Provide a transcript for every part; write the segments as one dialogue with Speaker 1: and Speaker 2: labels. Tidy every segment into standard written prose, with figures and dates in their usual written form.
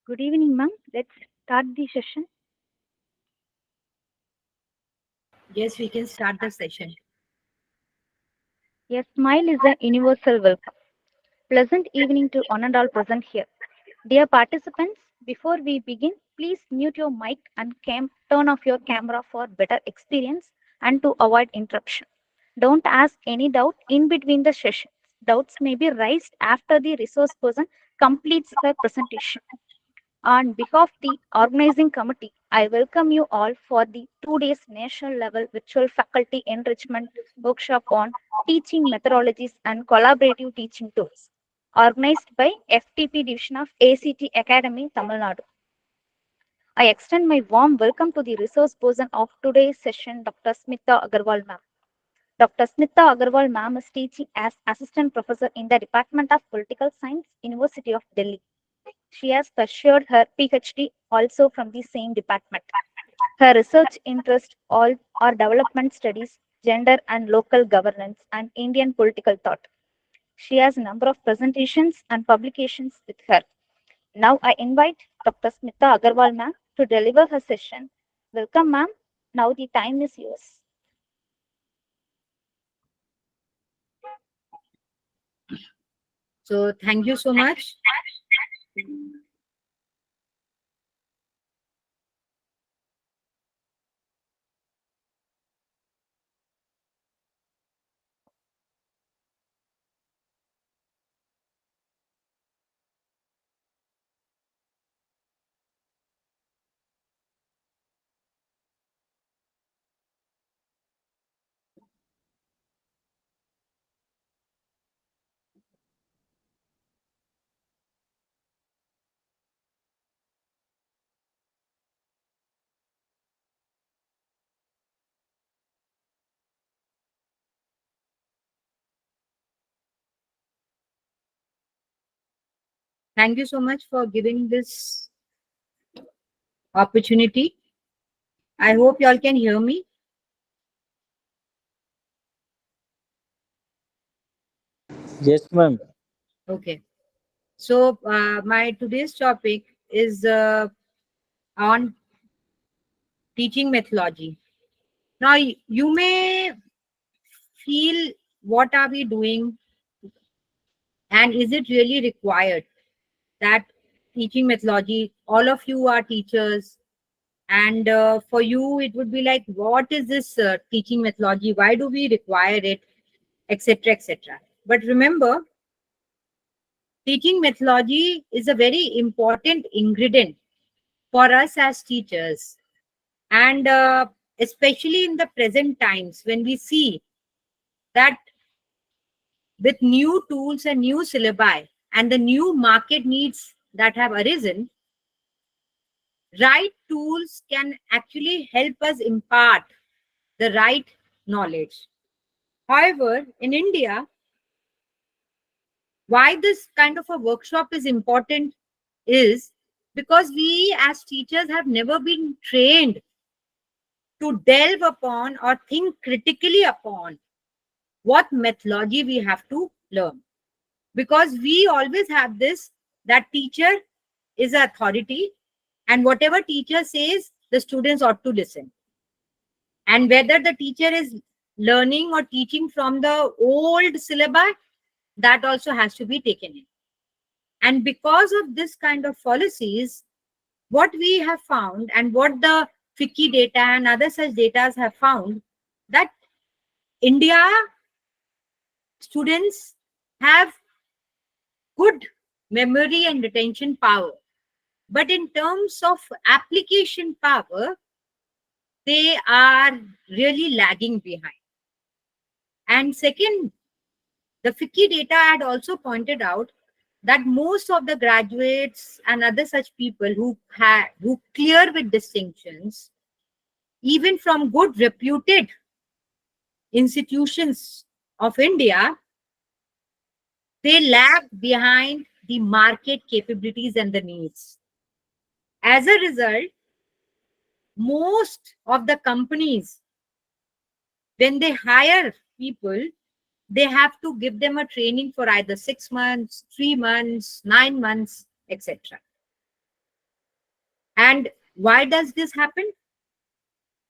Speaker 1: Good evening, ma'am. Let's start the session.
Speaker 2: Yes, we can start the session.
Speaker 1: A smile is a universal welcome. Pleasant evening to one and all present here. Dear participants, before we begin, please mute your mic and turn off your camera for better experience and to avoid interruption. Don't ask any doubt in between the sessions. Doubts may be raised after the resource person completes her presentation. On behalf of the organizing committee, I welcome you all for the 2 days national level virtual faculty enrichment workshop on teaching methodologies and collaborative teaching tools, organized by FTP division of A.C.T Academy, Tamil Nadu. I extend my warm welcome to the resource person of today's session, Dr. Smita Agarwal ma'am. Dr. Smita Agarwal ma'am is teaching as assistant professor in the Department of Political Science, University of Delhi. She has pursued her PhD also from the same department. Her research interests all are development studies, gender and local governance, and Indian political thought. She has a number of presentations and publications with her. Now I invite Dr. Smita Agarwal ma'am to deliver her session. Welcome ma'am. Now the time is yours.
Speaker 2: So thank you so much. Thank you so much for giving this opportunity. I hope you all can hear me.
Speaker 3: Yes, ma'am.
Speaker 2: Okay. So my today's topic is on teaching methodology. Now you may feel, what are we doing, and is it really required that teaching methodology? All of you are teachers, and for you it would be like, what is this teaching methodology? Why do we require it, etc., etc.? But remember, teaching methodology is a very important ingredient for us as teachers, and especially in the present times when we see that with new tools and new syllabi and the new market needs that have arisen, right tools can actually help us impart the right knowledge. However, in India, why this kind of a workshop is important is because we as teachers have never been trained to delve upon or think critically upon what methodology we have to learn. Because we always have this, that teacher is authority, and whatever teacher says, the students ought to listen. And whether the teacher is learning or teaching from the old syllabi, that also has to be taken in. And because of this kind of policies, what we have found and what the FICCI data and other such data have found, that India students have good memory and retention power. But in terms of application power, they are really lagging behind. And second, the FICCI data had also pointed out that most of the graduates and other such people who clear with distinctions, even from good reputed institutions of India, they lag behind the market capabilities and the needs. As a result, most of the companies, when they hire people, they have to give them a training for either 6 months, 3 months, 9 months, etc. And why does this happen?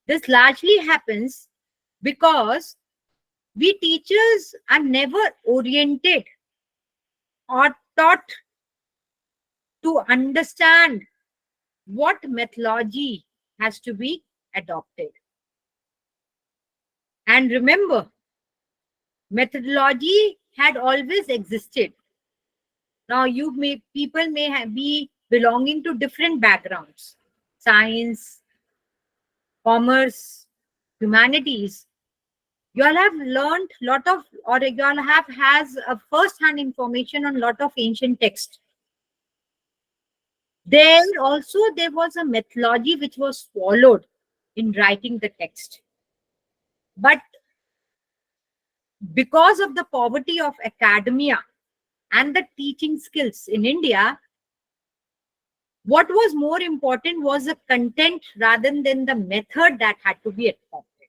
Speaker 2: This largely happens because we teachers are never oriented or taught to understand what methodology has to be adopted. And remember, methodology had always existed. Now people may be belonging to different backgrounds, science, commerce, humanities. You all have learned lot of, or you all have has a first-hand information on lot of ancient text. There also there was a methodology which was followed in writing the text. But because of the poverty of academia and the teaching skills in India, what was more important was the content rather than the method that had to be adopted.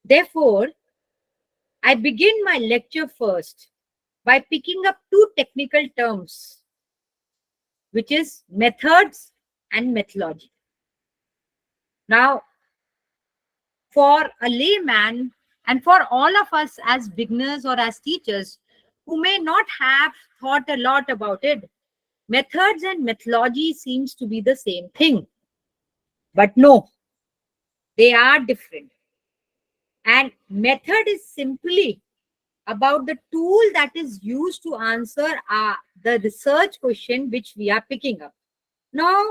Speaker 2: Therefore, I begin my lecture first by picking up two technical terms, which is methods and methodology. Now, for a layman and for all of us as beginners or as teachers who may not have thought a lot about it, methods and methodology seems to be the same thing. But no, they are different. And method is simply about the tool that is used to answer the research question which we are picking up. Now,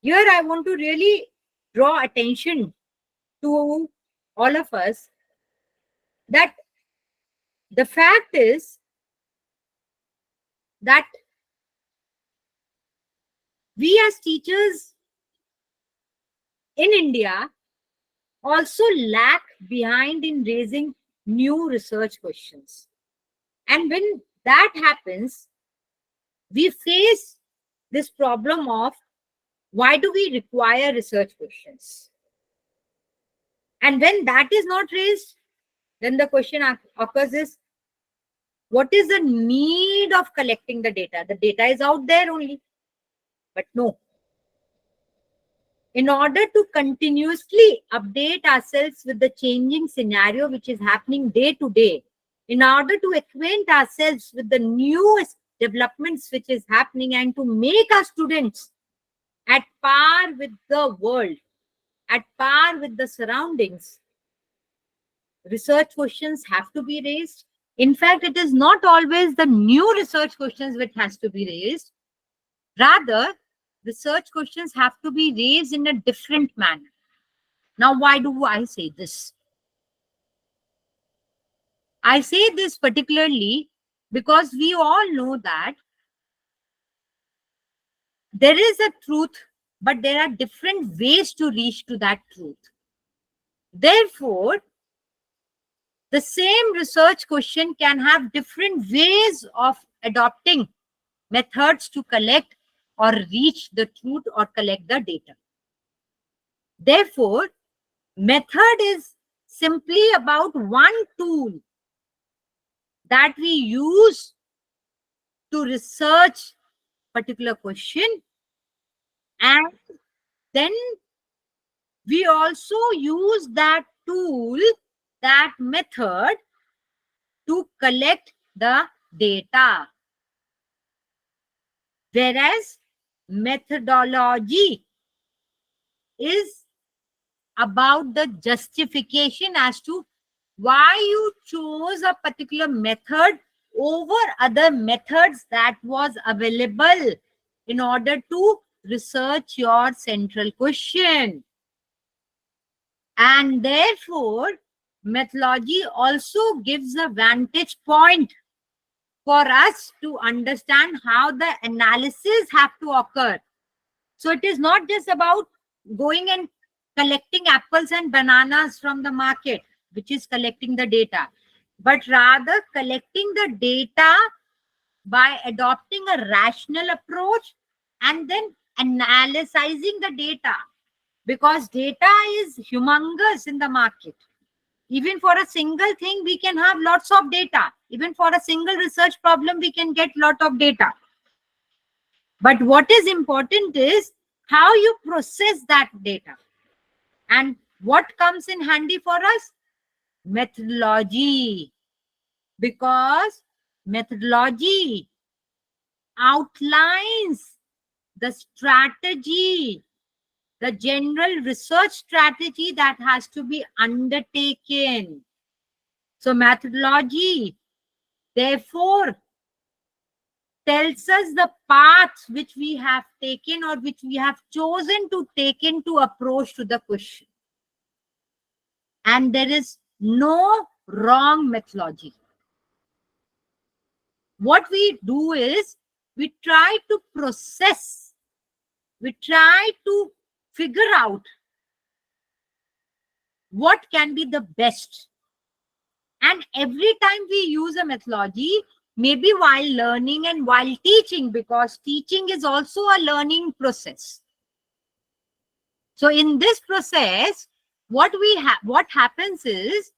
Speaker 2: here I want to really draw attention to all of us that the fact is that we as teachers in India also lag behind in raising new research questions. And when that happens, we face this problem of why do we require research questions? And when that is not raised, then the question occurs is, what is the need of collecting the data? The data is out there only. But no. In order to continuously update ourselves with the changing scenario which is happening day to day, in order to acquaint ourselves with the newest developments which is happening and to make our students at par with the world, at par with the surroundings, research questions have to be raised. In fact, it is not always the new research questions which has to be raised. Rather, research questions have to be raised in a different manner. Now, why do I say this? I say this particularly because we all know that there is a truth, but there are different ways to reach to that truth. Therefore, the same research question can have different ways of adopting methods to collect or reach the truth or collect the data. Therefore, method is simply about one tool that we use to research particular question, and then we also use that tool, that method, to collect the data. Whereas methodology is about the justification as to why you chose a particular method over other methods that was available in order to research your central question. And therefore, methodology also gives a vantage point for us to understand how the analysis have to occur. So it is not just about going and collecting apples and bananas from the market, which is collecting the data, but rather collecting the data by adopting a rational approach and then analyzing the data, because data is humongous in the market. Even for a single thing, we can have lots of data. Even for a single research problem, we can get lot of data. But what is important is how you process that data. And what comes in handy for us? Methodology. Because methodology outlines the strategy, the general research strategy that has to be undertaken. So methodology, therefore, tells us the path which we have taken or which we have chosen to take into approach to the question. And there is no wrong methodology. What we do is we try to process, we try to figure out what can be the best. And every time we use a methodology, maybe while learning and while teaching, because teaching is also a learning process. So in this process, what happens is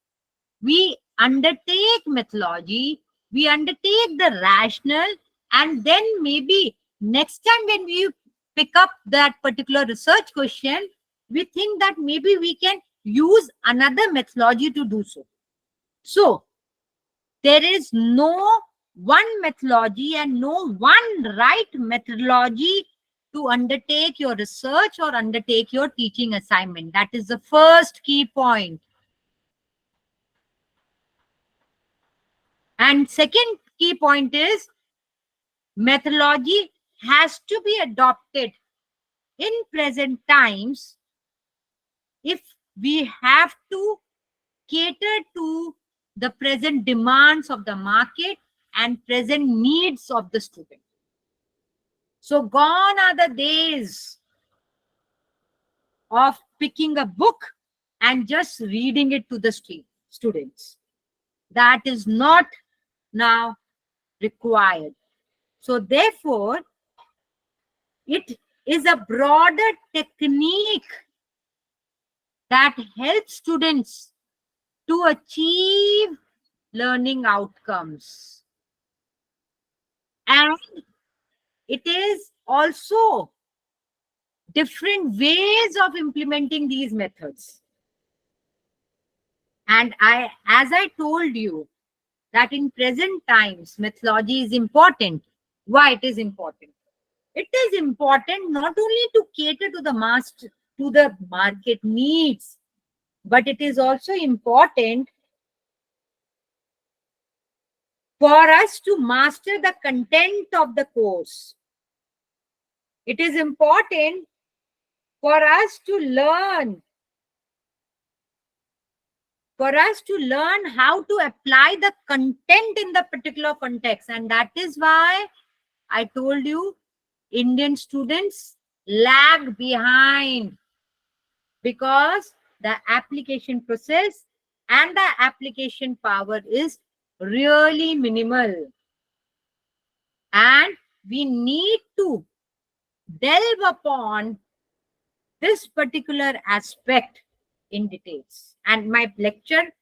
Speaker 2: we undertake methodology, we undertake the rationale, and then maybe next time when we pick up that particular research question, we think that maybe we can use another methodology to do so. So there is no one methodology and no one right methodology to undertake your research or undertake your teaching assignment. That is the first key point. And second key point is methodology has to be adopted in present times if we have to cater to the present demands of the market and present needs of the student. So gone are the days of picking a book and just reading it to the students. That is not now required. So therefore, it is a broader technique that helps students to achieve learning outcomes. And it is also different ways of implementing these methods. And as I told you, that in present times, methodology is important. Why it is important? It is important not only to cater to the market needs, but it is also important for us to master the content of the course. It is important for us to learn how to apply the content in the particular context. And that is why I told you Indian students lag behind, because the application process and the application power is really minimal. And we need to delve upon this particular aspect in details. And my lecture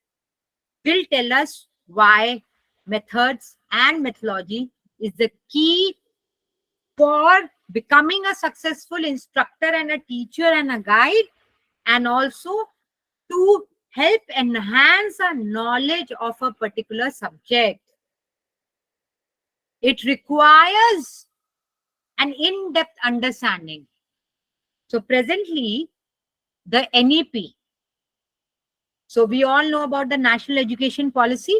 Speaker 2: will tell us why methods and methodology is the key for becoming a successful instructor and a teacher and a guide, and also to help enhance our knowledge of a particular subject. It requires an in-depth understanding. So presently, the NEP. So we all know about the National Education Policy,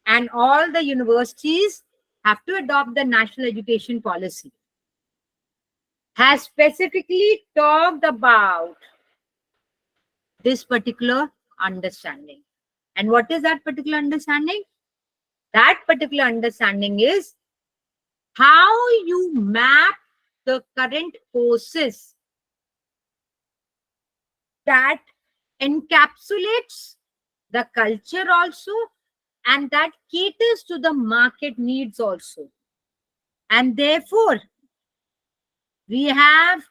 Speaker 2: and all the universities have to adopt the National Education Policy. Has specifically talked about this particular understanding. And what is that particular understanding? That particular understanding is how you map the current courses that encapsulates the culture also, and that caters to the market needs also. And therefore, we have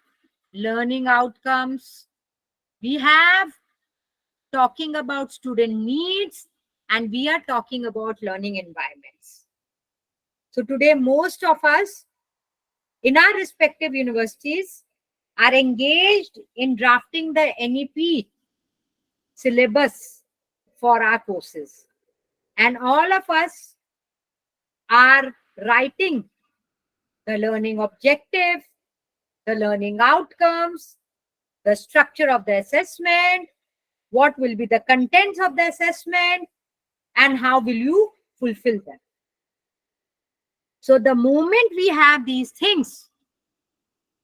Speaker 2: learning outcomes, we have talking about student needs, and we are talking about learning environments. So today, most of us in our respective universities are engaged in drafting the NEP syllabus for our courses. And all of us are writing the learning objective, the learning outcomes, the structure of the assessment, what will be the contents of the assessment, and how will you fulfill them. So the moment we have these things,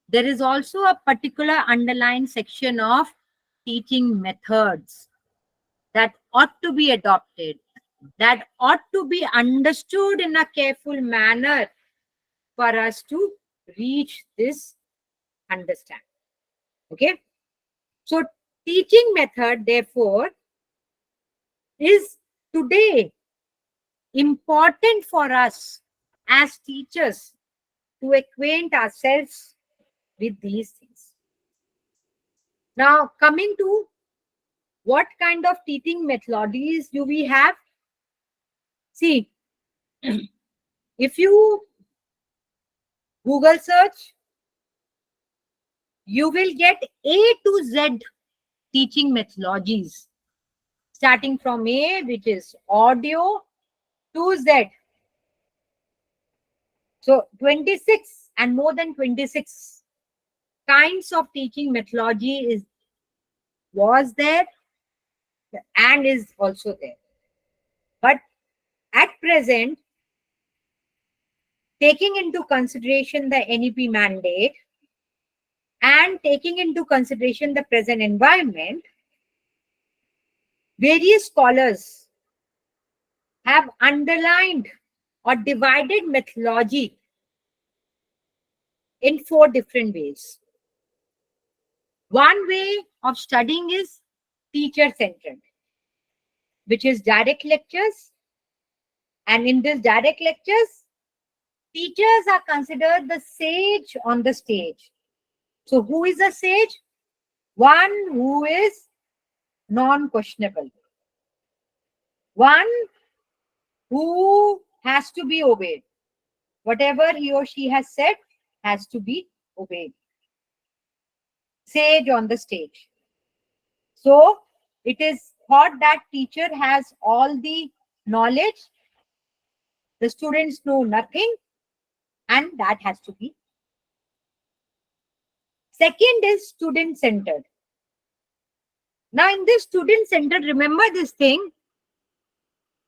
Speaker 2: there is also a particular underlined section of teaching methods that ought to be adopted, that ought to be understood in a careful manner for us to reach this understanding. Okay. So teaching method, therefore, is today important for us as teachers to acquaint ourselves with these things. Now, coming to what kind of teaching methodologies do we have? See, if you Google search, you will get A to Z teaching methodologies, starting from A, which is audio, to Z. So 26 and more than 26 kinds of teaching methodology was there and is also there. But at present, taking into consideration the NEP mandate and taking into consideration the present environment, various scholars have underlined or divided methodology in 4 different ways. One way of studying is teacher-centered, which is direct lectures. And in this direct lectures, teachers are considered the sage on the stage. So who is a sage? One who is non-questionable. One who has to be obeyed. Whatever he or she has said has to be obeyed. Sage on the stage. So it is thought that teacher has all the knowledge, the students know nothing, and that has to be. Second is student-centered. Now in this student-centered, remember this thing,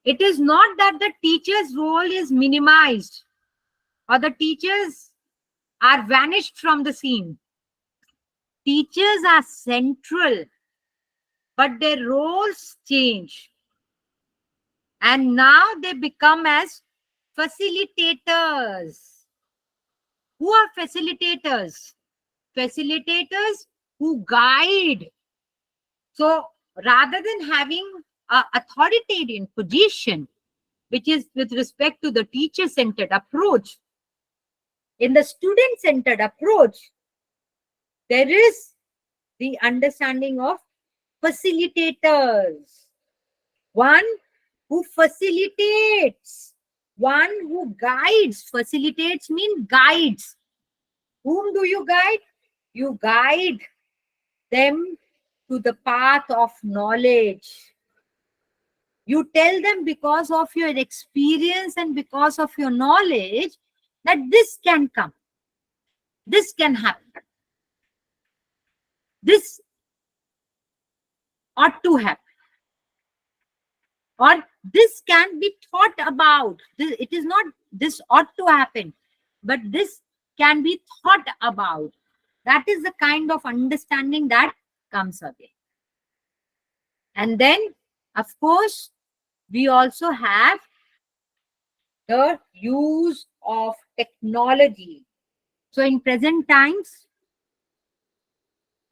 Speaker 2: it is not that the teacher's role is minimized or the teachers are vanished from the scene. Teachers are central, but their roles change. And now they become as facilitators. Who are facilitators? Facilitators who guide. So rather than having an authoritarian position, which is with respect to the teacher-centered approach, in the student-centered approach, there is the understanding of facilitators. One who facilitates, one who guides. Facilitates means guides. Whom do you guide? You guide them to the path of knowledge. You tell them because of your experience and because of your knowledge that this can come. This can happen. This ought to happen. Or this can be thought about. It is not this ought to happen, but this can be thought about. That is the kind of understanding that comes away. And then, of course, we also have the use of technology. So in present times,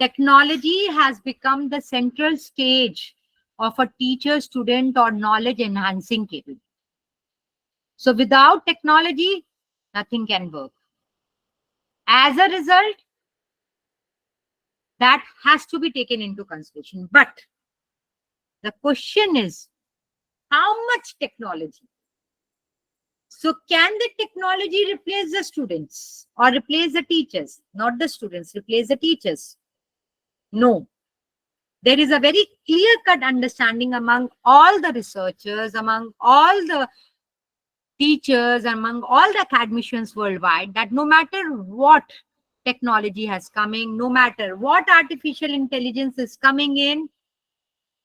Speaker 2: technology has become the central stage of a teacher-student or knowledge-enhancing capability. So without technology, nothing can work. As a result, that has to be taken into consideration. But the question is, how much technology? So can the technology replace the students or replace the teachers? Not the students, replace the teachers. No. There is a very clear-cut understanding among all the researchers, among all the teachers, among all the academicians worldwide, that no matter what technology has coming, no matter what artificial intelligence is coming in,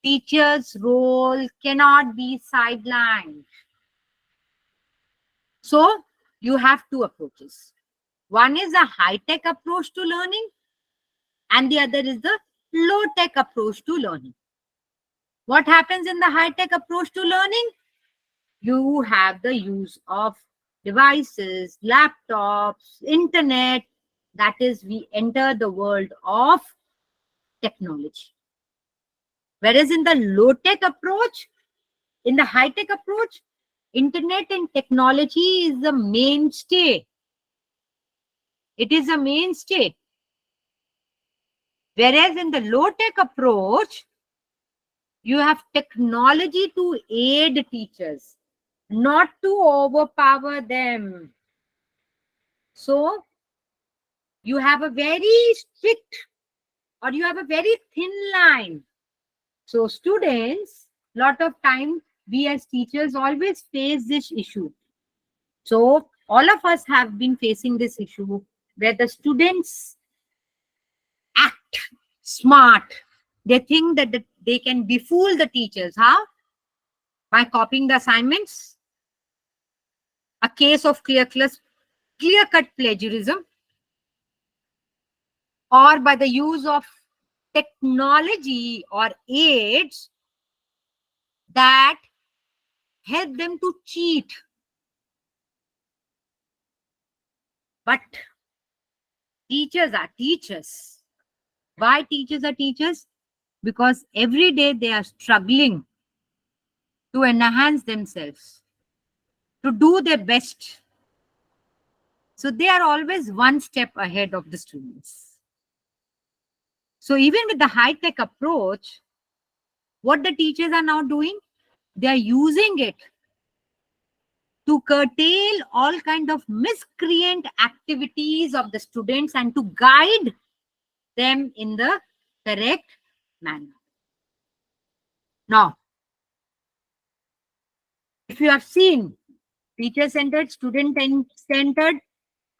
Speaker 2: teachers' role cannot be sidelined. So you have two approaches. One is a high-tech approach to learning, and the other is the low-tech approach to learning. What happens in the high-tech approach to learning? You have the use of devices, laptops, internet. That is, we enter the world of technology. Whereas in the low-tech approach, in the high-tech approach, internet and technology is the mainstay. It is a mainstay. Whereas in the low-tech approach, you have technology to aid teachers, not to overpower them. So you have a very strict, or you have a very thin line. So students, lot of time, we as teachers always face this issue. So all of us have been facing this issue where the students act smart. They think that they can befool the teachers. How? By copying the assignments, a case of clear-cut plagiarism, or by the use of technology or aids that help them to cheat. But teachers are teachers. Why teachers are teachers? Because every day they are struggling to enhance themselves, to do their best. So they are always one step ahead of the students. So even with the high-tech approach, what the teachers are now doing, they are using it to curtail all kind of miscreant activities of the students and to guide them in the correct manner. Now, if you have seen teacher-centered, student-centered,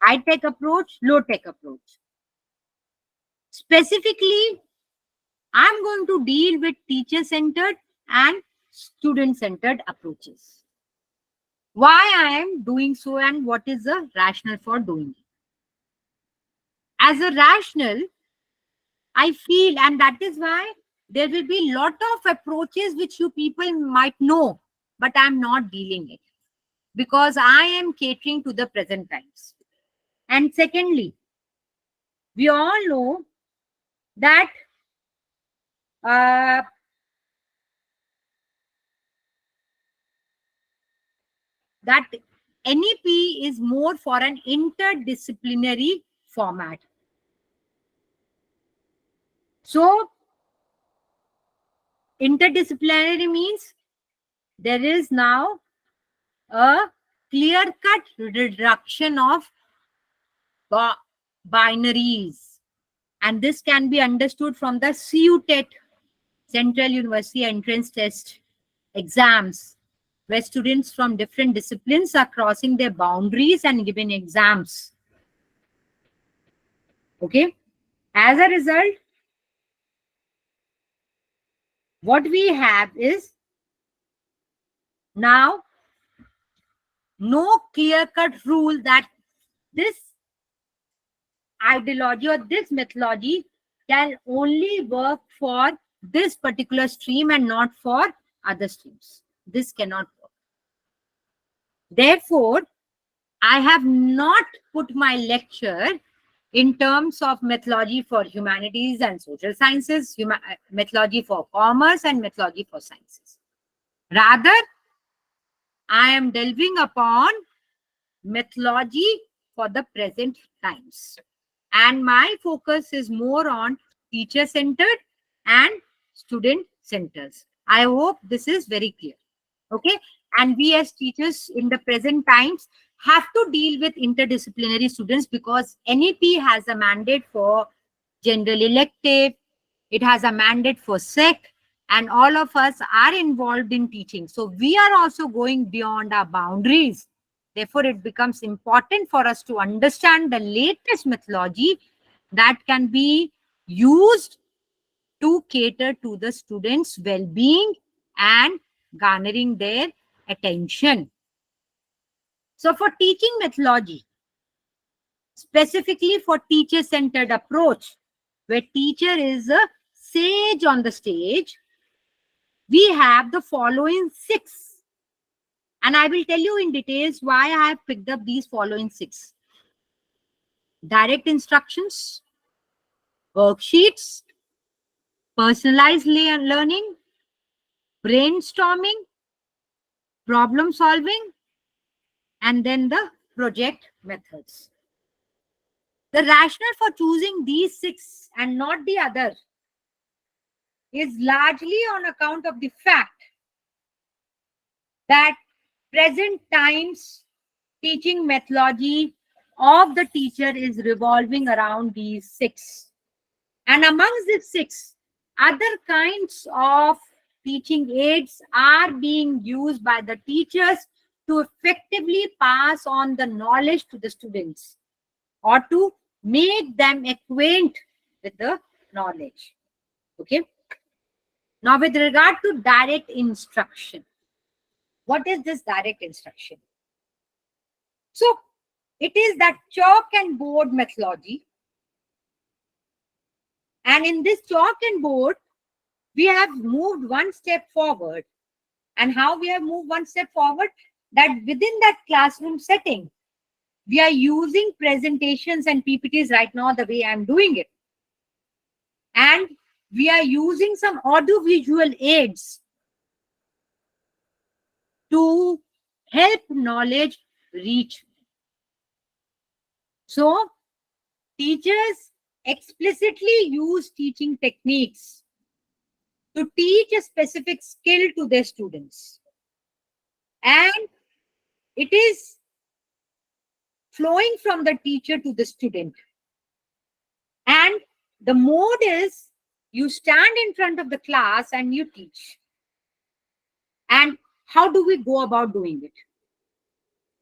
Speaker 2: high-tech approach, low-tech approach. Specifically, I'm going to deal with teacher-centered and student-centered approaches. Why I am doing so and what is the rationale for doing it. As a rationale, I feel, and that is why there will be lot of approaches which you people might know, but I'm not dealing it because I am catering to the present times. And secondly, we all know that that NEP is more for an interdisciplinary format. So interdisciplinary means there is now a clear-cut reduction of binaries, and this can be understood from the CUTET, Central University Entrance Test exams, where students from different disciplines are crossing their boundaries and giving exams. Okay. As a result, what we have is now no clear-cut rule that this ideology or this methodology can only work for this particular stream and not for other streams. This cannot work. Therefore, I have not put my lecture in terms of methodology for humanities and social sciences, methodology for commerce and methodology for sciences. Rather, I am delving upon methodology for the present times. And my focus is more on teacher-centered and student-centered. I hope this is very clear. Okay. And we as teachers in the present times have to deal with interdisciplinary students, because NEP has a mandate for general elective, it has a mandate for SEC, and all of us are involved in teaching. So we are also going beyond our boundaries. Therefore, it becomes important for us to understand the latest methodology that can be used to cater to the students' well-being and garnering their attention. So for teaching methodology, specifically for teacher-centered approach, where teacher is a sage on the stage, we have the following 6. And I will tell you in details why I have picked up these following 6. Direct instructions, worksheets, personalized learning, brainstorming, problem solving, and then the project methods. The rationale for choosing these 6 and not the other is largely on account of the fact that present times teaching methodology of the teacher is revolving around these 6. And amongst these 6, other kinds of teaching aids are being used by the teachers to effectively pass on the knowledge to the students, or to make them acquaint with the knowledge. Okay. Now, with regard to direct instruction, what is this direct instruction? So, it is that chalk and board methodology. And in this chalk and board, we have moved one step forward. And how we have moved one step forward? That within that classroom setting, we are using presentations and PPTs right now the way I'm doing it. And we are using some audiovisual aids to help knowledge reach. So, teachers explicitly use teaching techniques to teach a specific skill to their students. And it is flowing from the teacher to the student. And the mode is you stand in front of the class and you teach. And how do we go about doing it?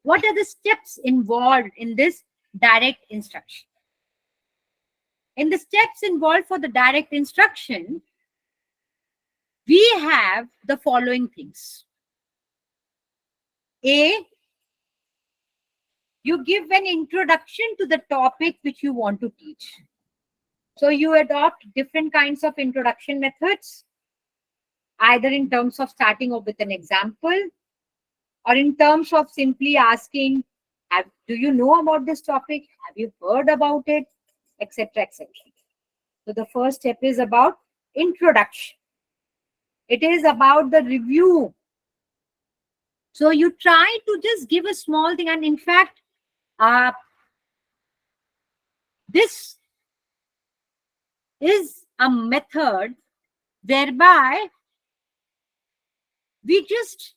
Speaker 2: What are the steps involved in this direct instruction? In the steps involved for the direct instruction, we have the following things. A, you give an introduction to the topic which you want to teach. So you adopt different kinds of introduction methods, either in terms of starting off with an example, or in terms of simply asking, do you know about this topic? Have you heard about it? Etc. etc. So the first step is about introduction. It is about the review. So you try to just give a small thing, and in fact, this is a method whereby we just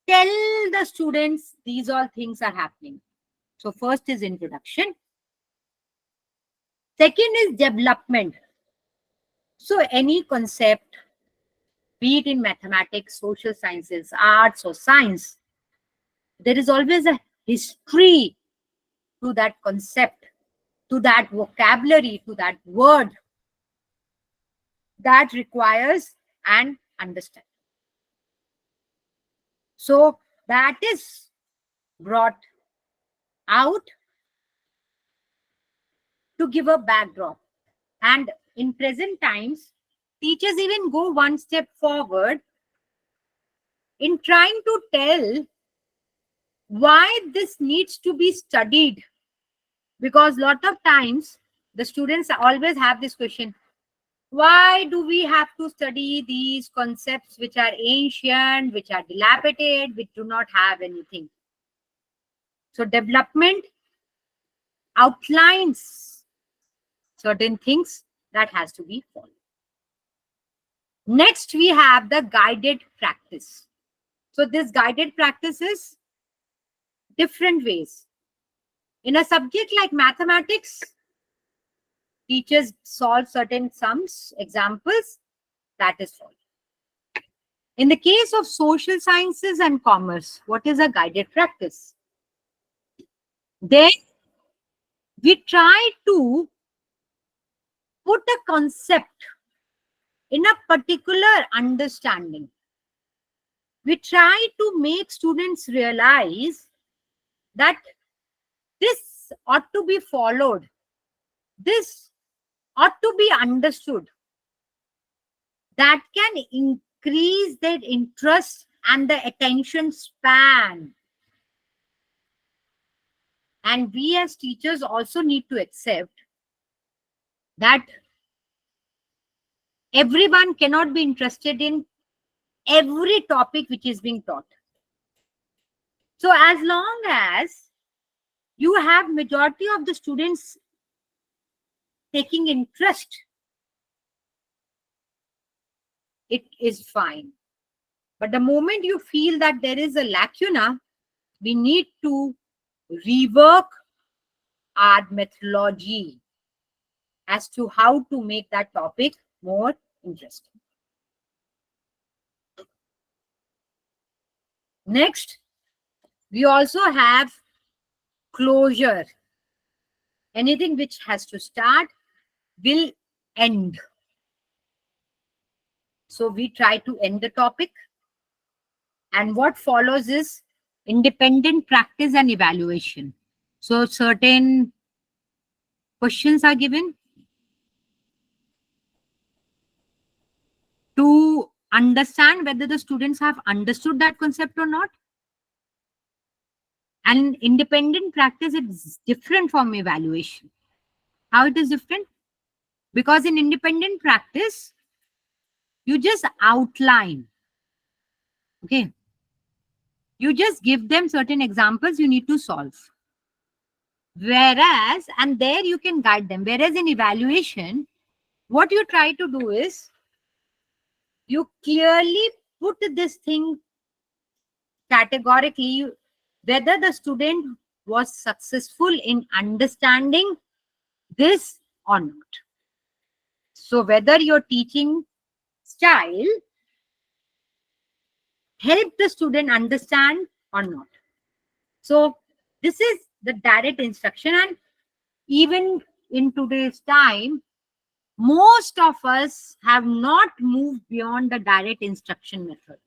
Speaker 2: tell the students these all things are happening. So first is introduction. Second is development. So any concept, be it in mathematics, social sciences, arts, or science, there is always a history to that concept, to that vocabulary, to that word that requires an understanding. So that is brought out to give a backdrop. And in present times, teachers even go one step forward in trying to tell why this needs to be studied. Because a lot of times, the students always have this question, why do we have to study these concepts which are ancient, which are dilapidated, which do not have anything? So development outlines certain things that has to be followed. Next, we have the guided practice. So this guided practice is different ways. In a subject like mathematics, teachers solve certain sums, examples, that is solved. In the case of social sciences and commerce, what is a guided practice? Then we try to put a concept in a particular understanding. We try to make students realize that this ought to be followed. This ought to be understood. That can increase their interest and the attention span. And we as teachers also need to accept that everyone cannot be interested in every topic which is being taught. So as long as you have majority of the students taking interest, it is fine. But the moment you feel that there is a lacuna, we need to rework our methodology as to how to make that topic more interesting. Next, we also have closure. Anything which has to start will end. So we try to end the topic. And what follows is independent practice and evaluation. So certain questions are given to understand whether the students have understood that concept or not. And independent practice is different from evaluation. How it is different? Because in independent practice, you just outline. Okay. You just give them certain examples you need to solve. Whereas, and there you can guide them. Whereas in evaluation, what you try to do is you clearly put this thing categorically whether the student was successful in understanding this or not. So whether your teaching style help the student understand or not. So this is the direct instruction, and even in today's time, most of us have not moved beyond the direct instruction method.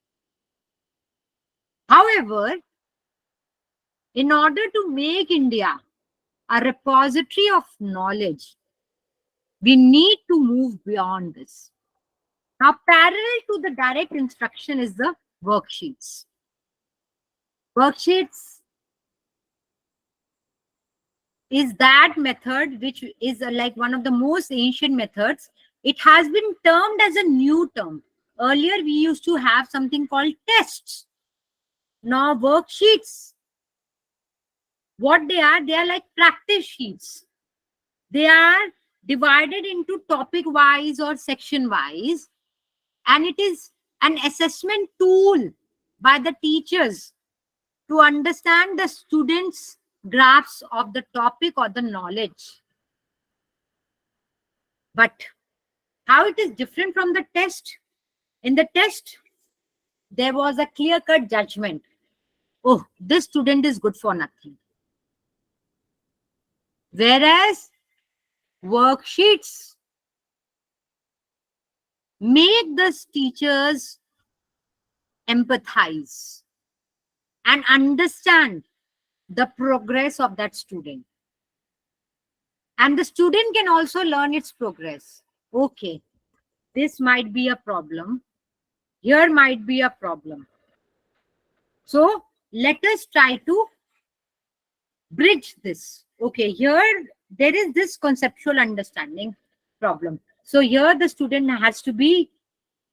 Speaker 2: However, in order to make India a repository of knowledge, we need to move beyond this. Now, parallel to the direct instruction is the worksheets. Worksheets is that method which is like one of the most ancient methods. It has been termed as a new term. Earlier, we used to have something called tests. Now, worksheets, what they are like practice sheets. They are divided into topic wise or section wise, and it is an assessment tool by the teachers to understand the students' grasp of the topic or the knowledge. But how it is different from the test? In the test, there was a clear-cut judgment. Oh, this student is good for nothing. Whereas worksheets make the teachers empathize and understand the progress of that student. And the student can also learn its progress. Okay, this might be a problem. Here might be a problem. So let us try to bridge this. Okay, here there is this conceptual understanding problem. So here the student has to be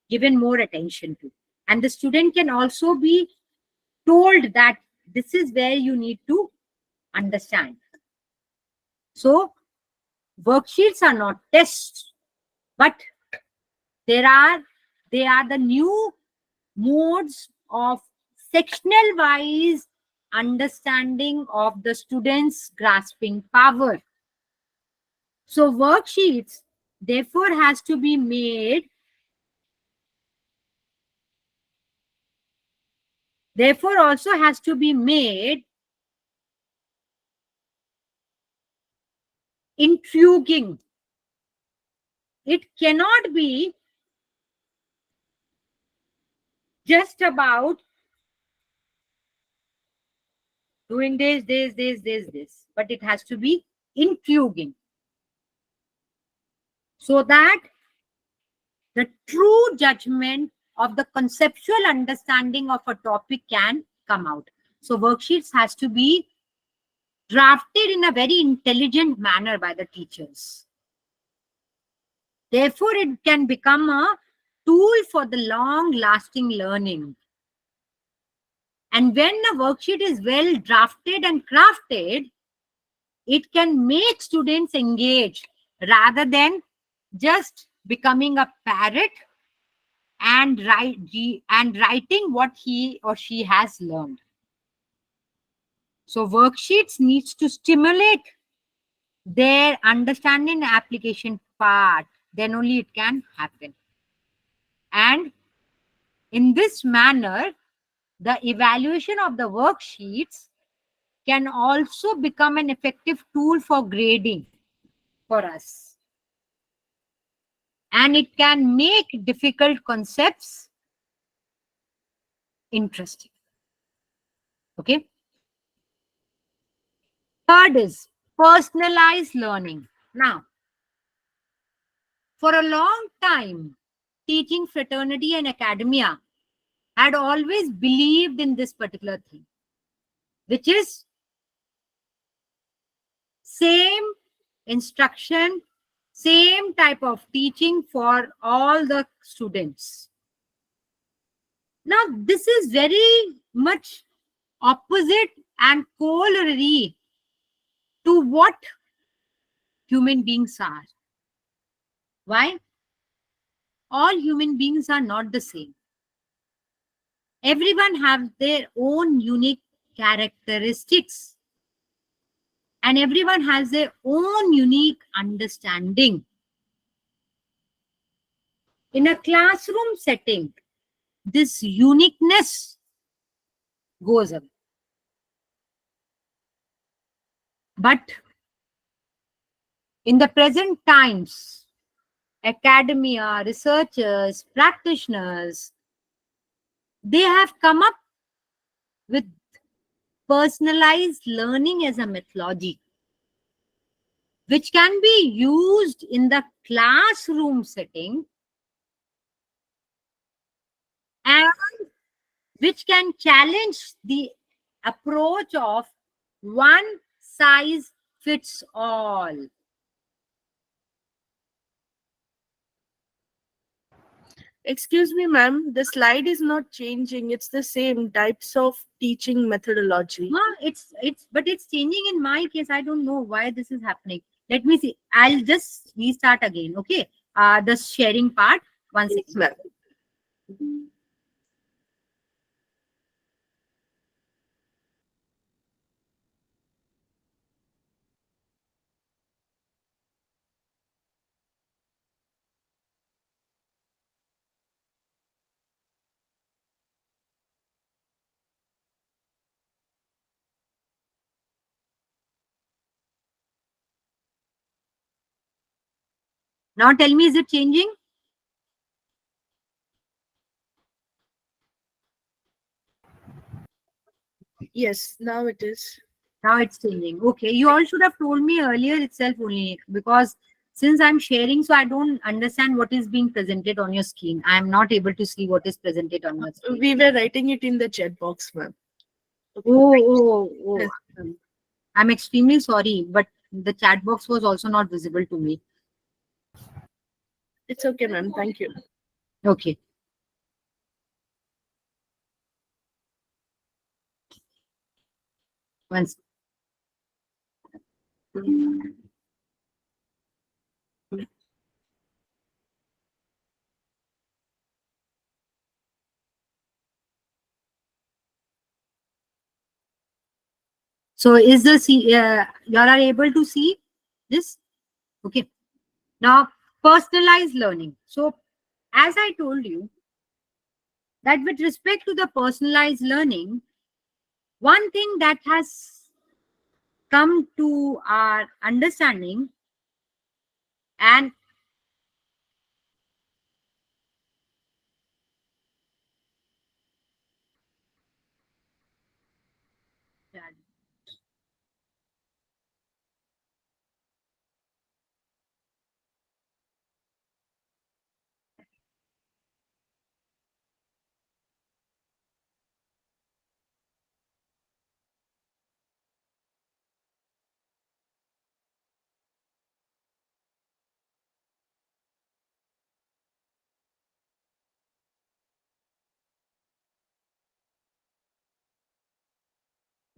Speaker 2: given more attention to. And the student can also be told that this is where you need to understand. So worksheets are not tests, but they are the new modes of sectional wise understanding of the students' grasping power. So worksheets therefore has to be made, therefore also has to be made intriguing. It cannot be just about doing this, but it has to be intriguing, so that the true judgment of the conceptual understanding of a topic can come out. So worksheets has to be drafted in a very intelligent manner by the teachers. Therefore, it can become a tool for the long-lasting learning. And when a worksheet is well drafted and crafted, it can make students engage rather than just becoming a parrot and writing what he or she has learned. So worksheets needs to stimulate their understanding and application part. Then only it can happen. And in this manner, the evaluation of the worksheets can also become an effective tool for grading for us. And it can make difficult concepts interesting. Okay. Third is personalized learning. Now, for a long time, teaching fraternity and academia had always believed in this particular thing, which is same instruction, same type of teaching for all the students. Now, this is very much opposite and corollary to what human beings are. Why? All human beings are not the same. Everyone has their own unique characteristics, and everyone has their own unique understanding. In a classroom setting, this uniqueness goes away. But in the present times, academia, researchers, practitioners, they have come up with personalized learning as a methodology, which can be used in the classroom setting and which can challenge the approach of one size fits all.
Speaker 4: Excuse me, ma'am, the slide is not changing. It's the same types of teaching methodology.
Speaker 2: But it's changing in my case. I don't know why this is happening. Let me see. I'll just restart again. Okay. The sharing part. One
Speaker 4: Yes,
Speaker 2: second.
Speaker 4: ma'am.
Speaker 2: Now tell me, is it changing?
Speaker 4: Yes, now it is.
Speaker 2: Now it's changing. Okay. You all should have told me earlier itself only, because since I'm sharing, so I don't understand what is being presented on your screen. I'm not able to see what is presented on your screen.
Speaker 4: We were writing it in the chat box, ma'am.
Speaker 2: Oh.
Speaker 4: Yes.
Speaker 2: I'm extremely sorry, but the chat box was also not visible to me.
Speaker 4: It's okay, ma'am. Thank you.
Speaker 2: Okay. Once. So is the you all are able to see this? Okay. Now, personalized learning. So as I told you that with respect to the personalized learning, one thing that has come to our understanding and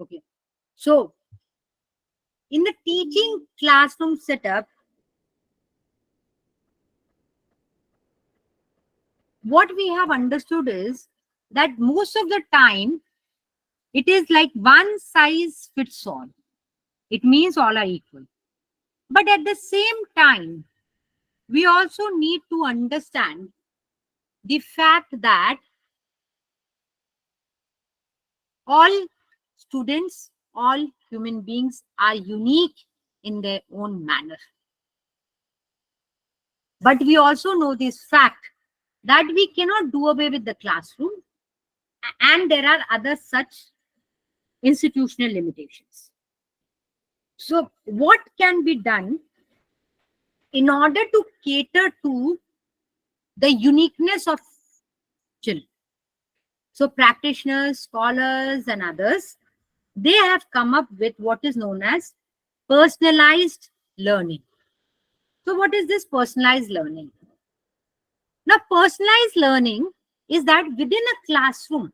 Speaker 2: okay. So in the teaching classroom setup, what we have understood is that most of the time it is like one size fits all. It means all are equal. But at the same time, we also need to understand the fact that all students, all human beings are unique in their own manner. But we also know this fact that we cannot do away with the classroom, and there are other such institutional limitations. So, what can be done in order to cater to the uniqueness of children? So, practitioners, scholars, and others, they have come up with what is known as personalized learning. So, what is this personalized learning? Now, personalized learning is that within a classroom,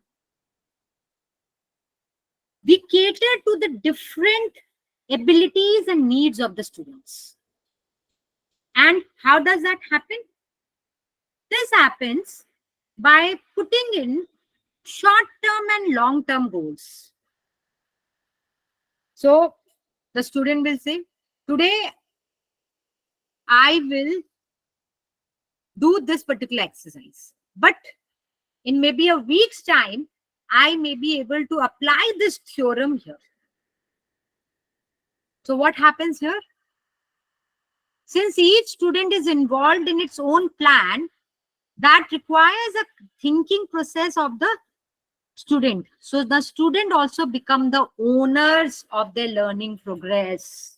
Speaker 2: we cater to the different abilities and needs of the students. And how does that happen? This happens by putting in short-term and long-term goals. So the student will say, today I will do this particular exercise, but in maybe a week's time, I may be able to apply this theorem here. So what happens here? Since each student is involved in its own plan, that requires a thinking process of the student. So the student also become the owners of their learning progress.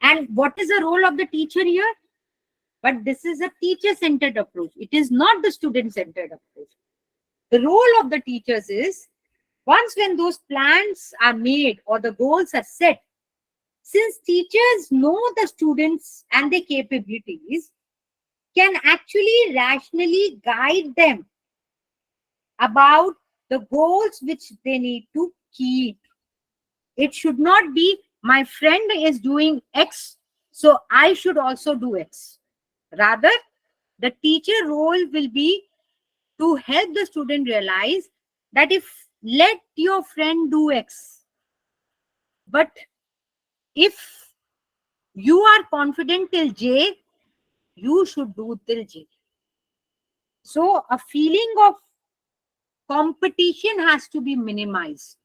Speaker 2: And what is the role of the teacher here? But this is a teacher-centered approach. It is not the student-centered approach. The role of the teachers is, once when those plans are made or the goals are set, since teachers know the students and their capabilities, can actually rationally guide them about the goals which they need to keep. It should not be, my friend is doing X, so I should also do X. Rather, the teacher role will be to help the student realize that if let your friend do X, but if you are confident till J, you should do till J. So a feeling of competition has to be minimized.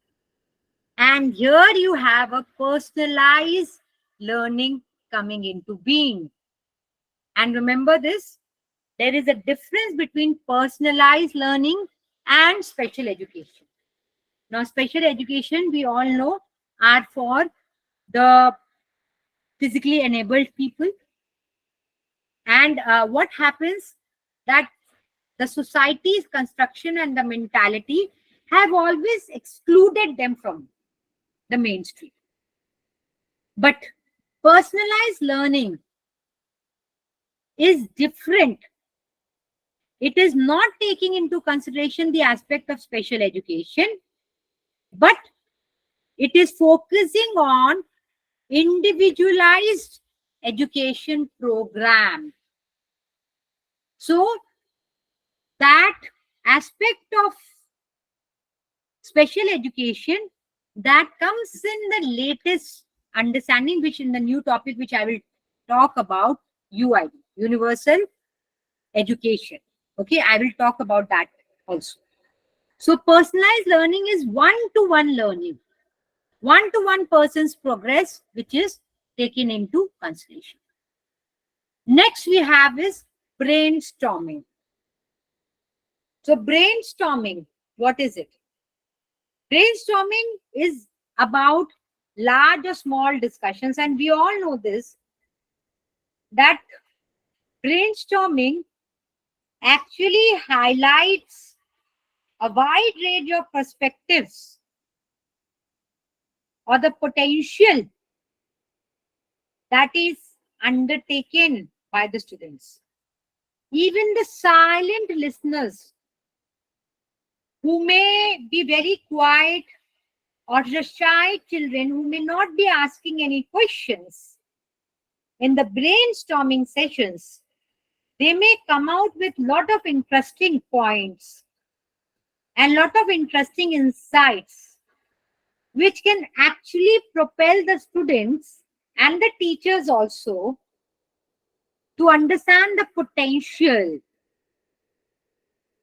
Speaker 2: And here you have a personalized learning coming into being. And remember this, there is a difference between personalized learning and special education. Now, special education, we all know, are for the physically enabled people. And what happens that the society's construction and the mentality have always excluded them from the mainstream. But personalized learning is different. It is not taking into consideration the aspect of special education, but it is focusing on individualized education program. So that aspect of special education that comes in the latest understanding, which in the new topic, which I will talk about, UID, Universal Education. Okay, I will talk about that also. So personalized learning is one-to-one learning, one-to-one person's progress, which is taken into consideration. Next we have is brainstorming. So brainstorming, what is it? Brainstorming is about large or small discussions, and we all know this, that brainstorming actually highlights a wide range of perspectives or the potential that is undertaken by the students. Even the silent listeners who may be very quiet, or the shy children who may not be asking any questions in the brainstorming sessions, they may come out with lot of interesting points and lot of interesting insights, which can actually propel the students and the teachers also to understand the potential.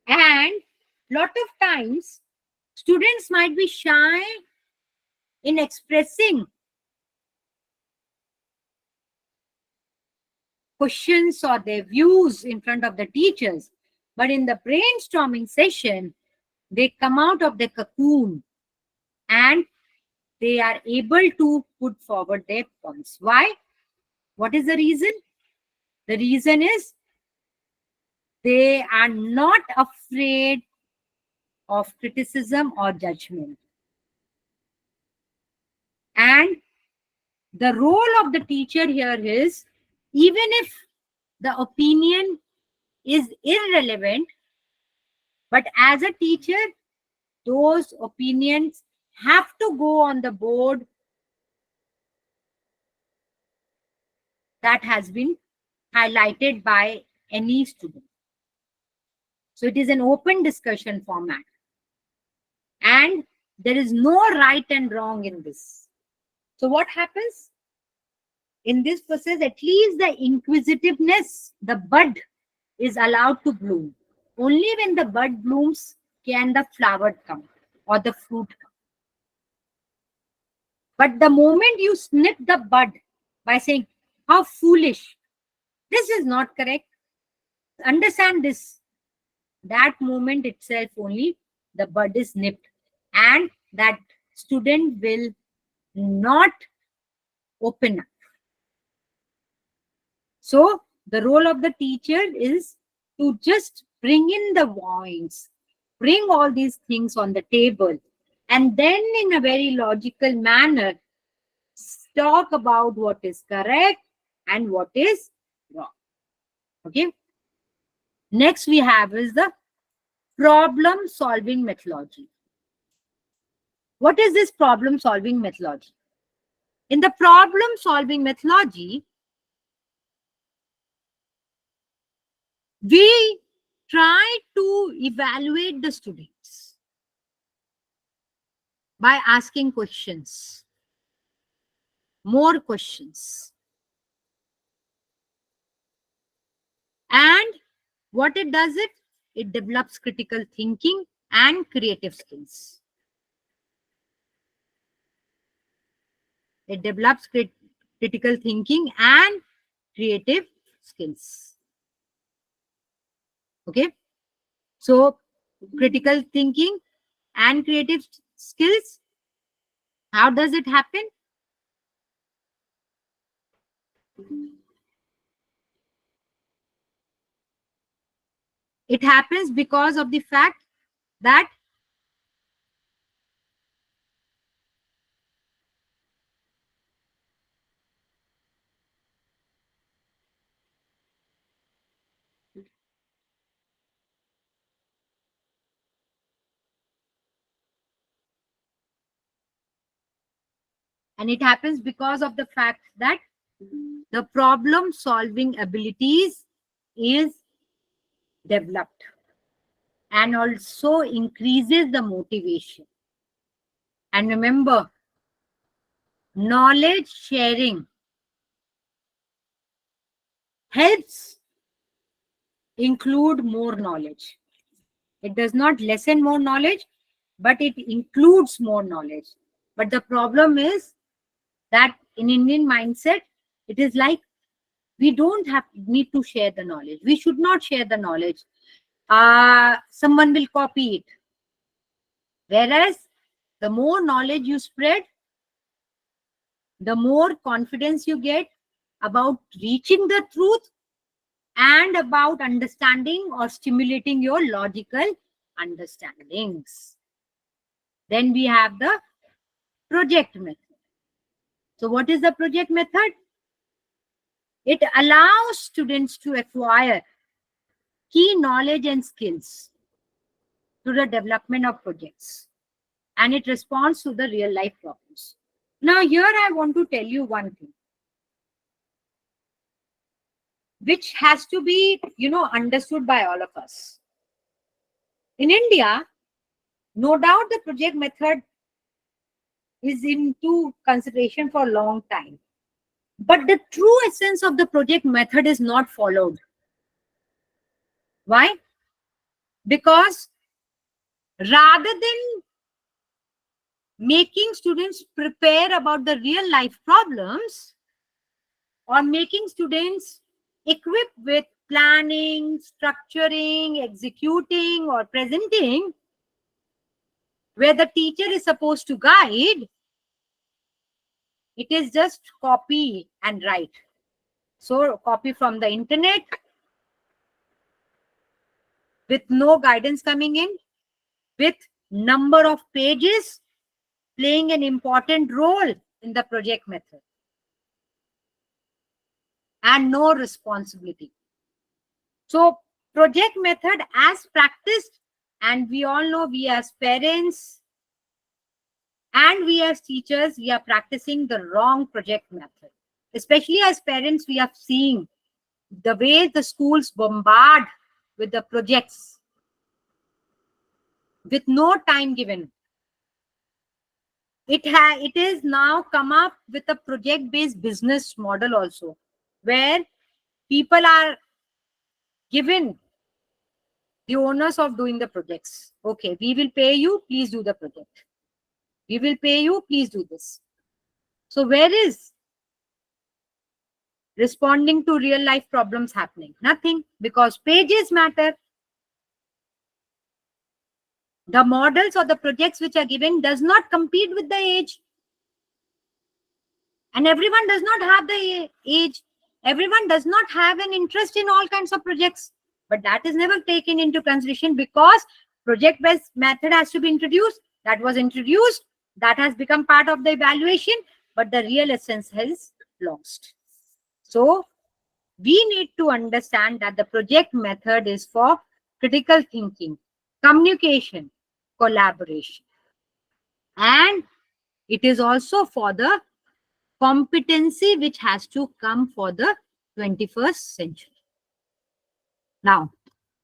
Speaker 2: And lot of times students might be shy in expressing questions or their views in front of the teachers, but in the brainstorming session they come out of the cocoon and they are able to put forward their points. Why? What is the reason? The reason is they are not afraid of criticism or judgment. And the role of the teacher here is, even if the opinion is irrelevant, but as a teacher, those opinions have to go on the board that has been highlighted by any student. So it is an open discussion format. And there is no right and wrong in this. So what happens? In this process, at least the inquisitiveness, the bud is allowed to bloom. Only when the bud blooms can the flower come or the fruit come. But the moment you snip the bud by saying, how foolish, this is not correct, understand this, that moment itself only the bud is nipped, and that student will not open up. So the role of the teacher is to just bring in the points, bring all these things on the table, and then in a very logical manner talk about what is correct and what is wrong. Okay. Next we have is the problem solving methodology. What is this problem solving methodology? In the problem solving methodology, we try to evaluate the students by asking questions, more questions. And what it does, it develops critical thinking and creative skills. It develops critical thinking and creative skills. Okay. So critical thinking and creative skills, how does it happen? It happens because of the fact that the problem solving abilities is developed and also increases the motivation. And remember, knowledge sharing helps include more knowledge. It does not lessen more knowledge, but it includes more knowledge. But the problem is that in Indian mindset, it is like we don't need to share the knowledge. We should not share the knowledge. Someone will copy it. Whereas the more knowledge you spread, the more confidence you get about reaching the truth and about understanding or stimulating your logical understandings. Then we have the project method. So what is the project method? It allows students to acquire key knowledge and skills to the development of projects, and it responds to the real life problems. Now here I want to tell you one thing which has to be, understood by all of us. In India, no doubt the project method is into consideration for a long time. But the true essence of the project method is not followed. Why? Because rather than making students prepare about the real life problems or making students equipped with planning, structuring, executing, or presenting, where the teacher is supposed to guide, it is just copy and write. So copy from the internet with no guidance coming in, with number of pages playing an important role in the project method, and no responsibility. So project method as practiced, and we all know, we as parents and we as teachers, we are practicing the wrong project method. Especially as parents, we are seeing the way the schools bombard with the projects with no time given. It is now come up with a project based business model also, where people are given the owners of doing the projects. Okay, we will pay you, please do the project. We will pay you, please do this. So where is responding to real life problems happening? Nothing, because pages matter. The models or the projects which are given does not compete with the age. And everyone does not have the age. Everyone does not have an interest in all kinds of projects. But that is never taken into consideration, because project-based method has to be introduced. That was introduced. That has become part of the evaluation. But the real essence has lost. So we need to understand that the project method is for critical thinking, communication, collaboration. And it is also for the competency which has to come for the 21st century. Now,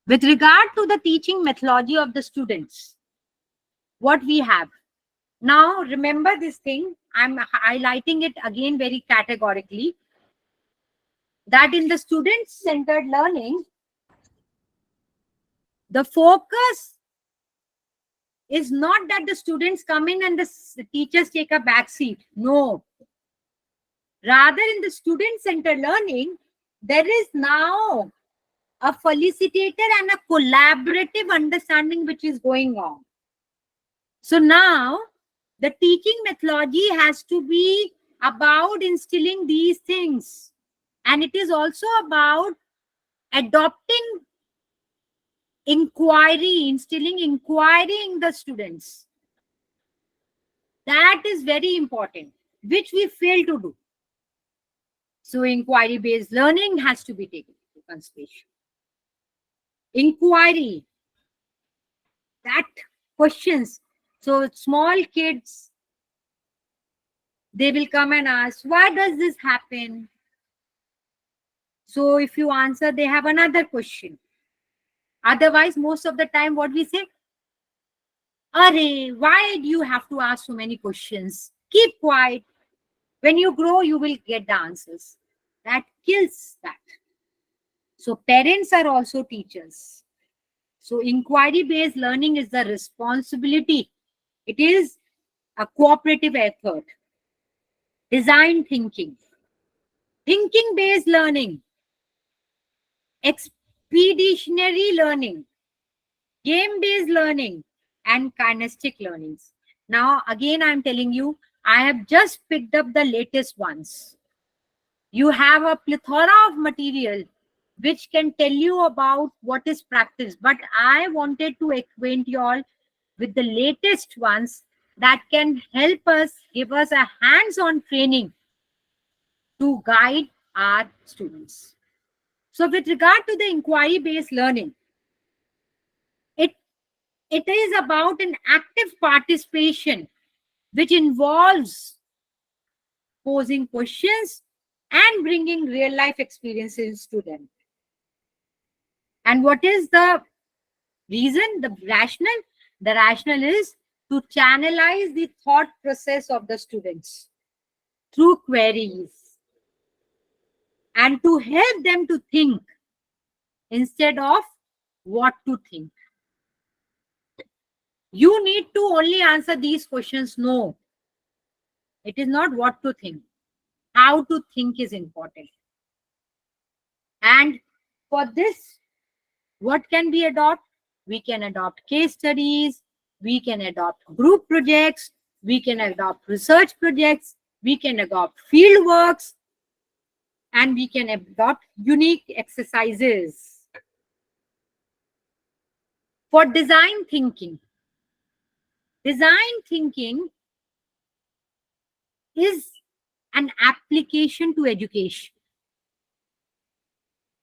Speaker 2: with regard to the teaching methodology of the students, what we have. Now, remember this thing, I'm highlighting it again very categorically, that in the student-centered learning, the focus is not that the students come in and the teachers take a back seat. No. Rather, in the student-centered learning, there is now a felicitator and a collaborative understanding which is going on. So now the teaching methodology has to be about instilling these things. And it is also about adopting inquiry, instilling inquiry in the students. That is very important, which we fail to do. So inquiry-based learning has to be taken into consideration. Inquiry, that questions. So small kids, they will come and ask, why does this happen? So if you answer, they have another question. Otherwise, most of the time what we say, Arey, why do you have to ask so many questions? Keep quiet. When you grow, you will get the answers. That kills that. So parents are also teachers. So inquiry-based learning is the responsibility. It is a cooperative effort. Design thinking. Thinking-based learning. Expeditionary learning. Game-based learning. And kinesthetic learnings. Now, again, I'm telling you, I have just picked up the latest ones. You have a plethora of material which can tell you about what is practice. But I wanted to acquaint you all with the latest ones that can help us, give us a hands-on training to guide our students. So with regard to the inquiry-based learning, it is about an active participation which involves posing questions and bringing real-life experiences to them. And what is the reason, the rationale? The rationale is to channelize the thought process of the students through queries and to help them to think instead of what to think. You need to only answer these questions. No, it is not what to think. How to think is important. And for this, what can we adopt? We can adopt case studies, we can adopt group projects, we can adopt research projects, we can adopt field works, and we can adopt unique exercises. For design thinking is an application to education.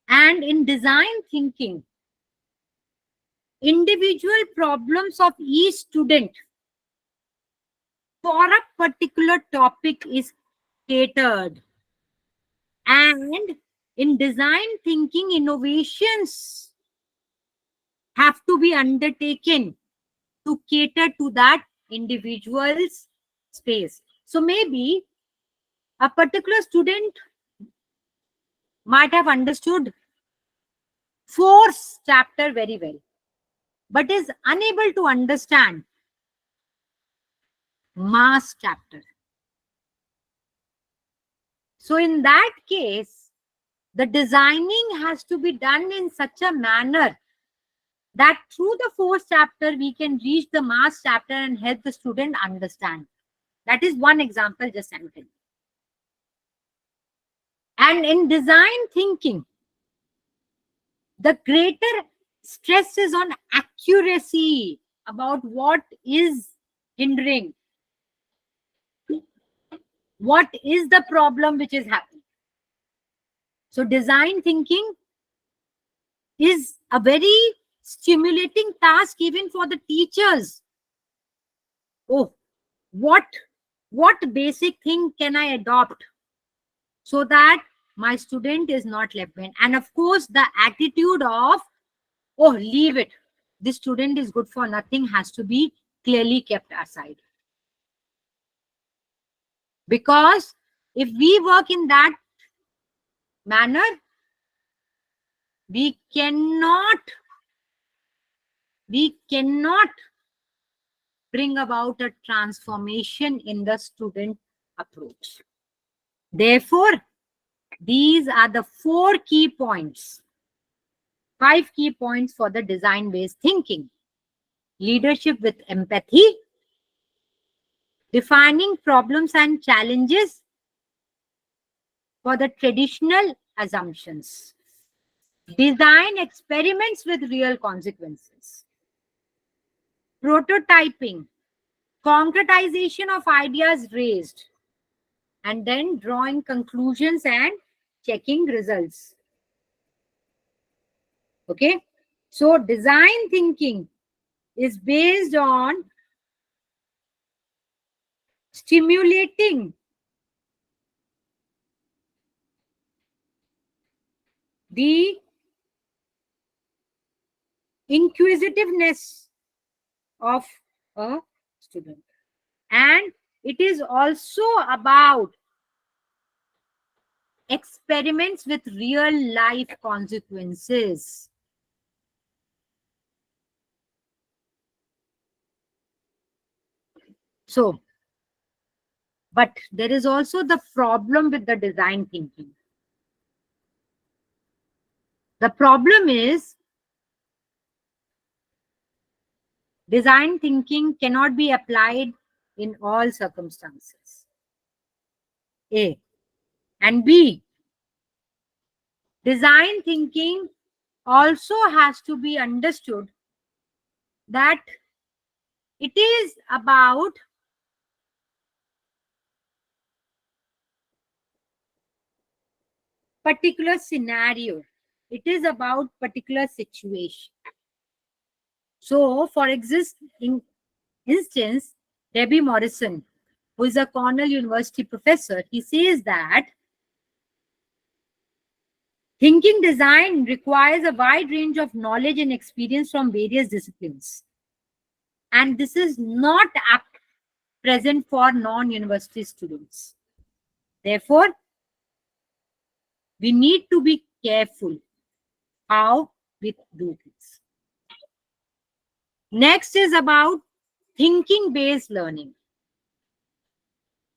Speaker 2: And in design thinking, individual problems of each student for a particular topic is catered. And in design thinking, innovations have to be undertaken to cater to that individual's space. So maybe a particular student might have understood fourth chapter very well, but is unable to understand mass chapter. So in that case, the designing has to be done in such a manner that through the fourth chapter, we can reach the mass chapter and help the student understand. That is one example just I'm telling. And in design thinking, the greater stress is on accuracy about what is hindering, what is the problem which is happening. So design thinking is a very stimulating task even for the teachers. Oh, what basic thing can I adopt so that my student is not left behind? And of course, the attitude of, oh, leave it, this student is good for nothing, has to be clearly kept aside. Because if we work in that manner, we cannot bring about a transformation in the student approach. Therefore, these are the 5 key points for the design-based thinking. Leadership with empathy, defining problems and challenges for the traditional assumptions, design experiments with real consequences, prototyping, concretization of ideas raised, and then drawing conclusions and checking results. Okay, so design thinking is based on stimulating the inquisitiveness of a student. And it is also about experiments with real life consequences. So, but there is also the problem with the design thinking. The problem is design thinking cannot be applied in all circumstances. A. And B. Design thinking also has to be understood that it is about particular scenario. It is about particular situation. So, for instance, Debbie Morrison, who is a Cornell University professor, he says that thinking design requires a wide range of knowledge and experience from various disciplines. And this is not present for non-university students. Therefore, we need to be careful how we do this. Next is about thinking-based learning.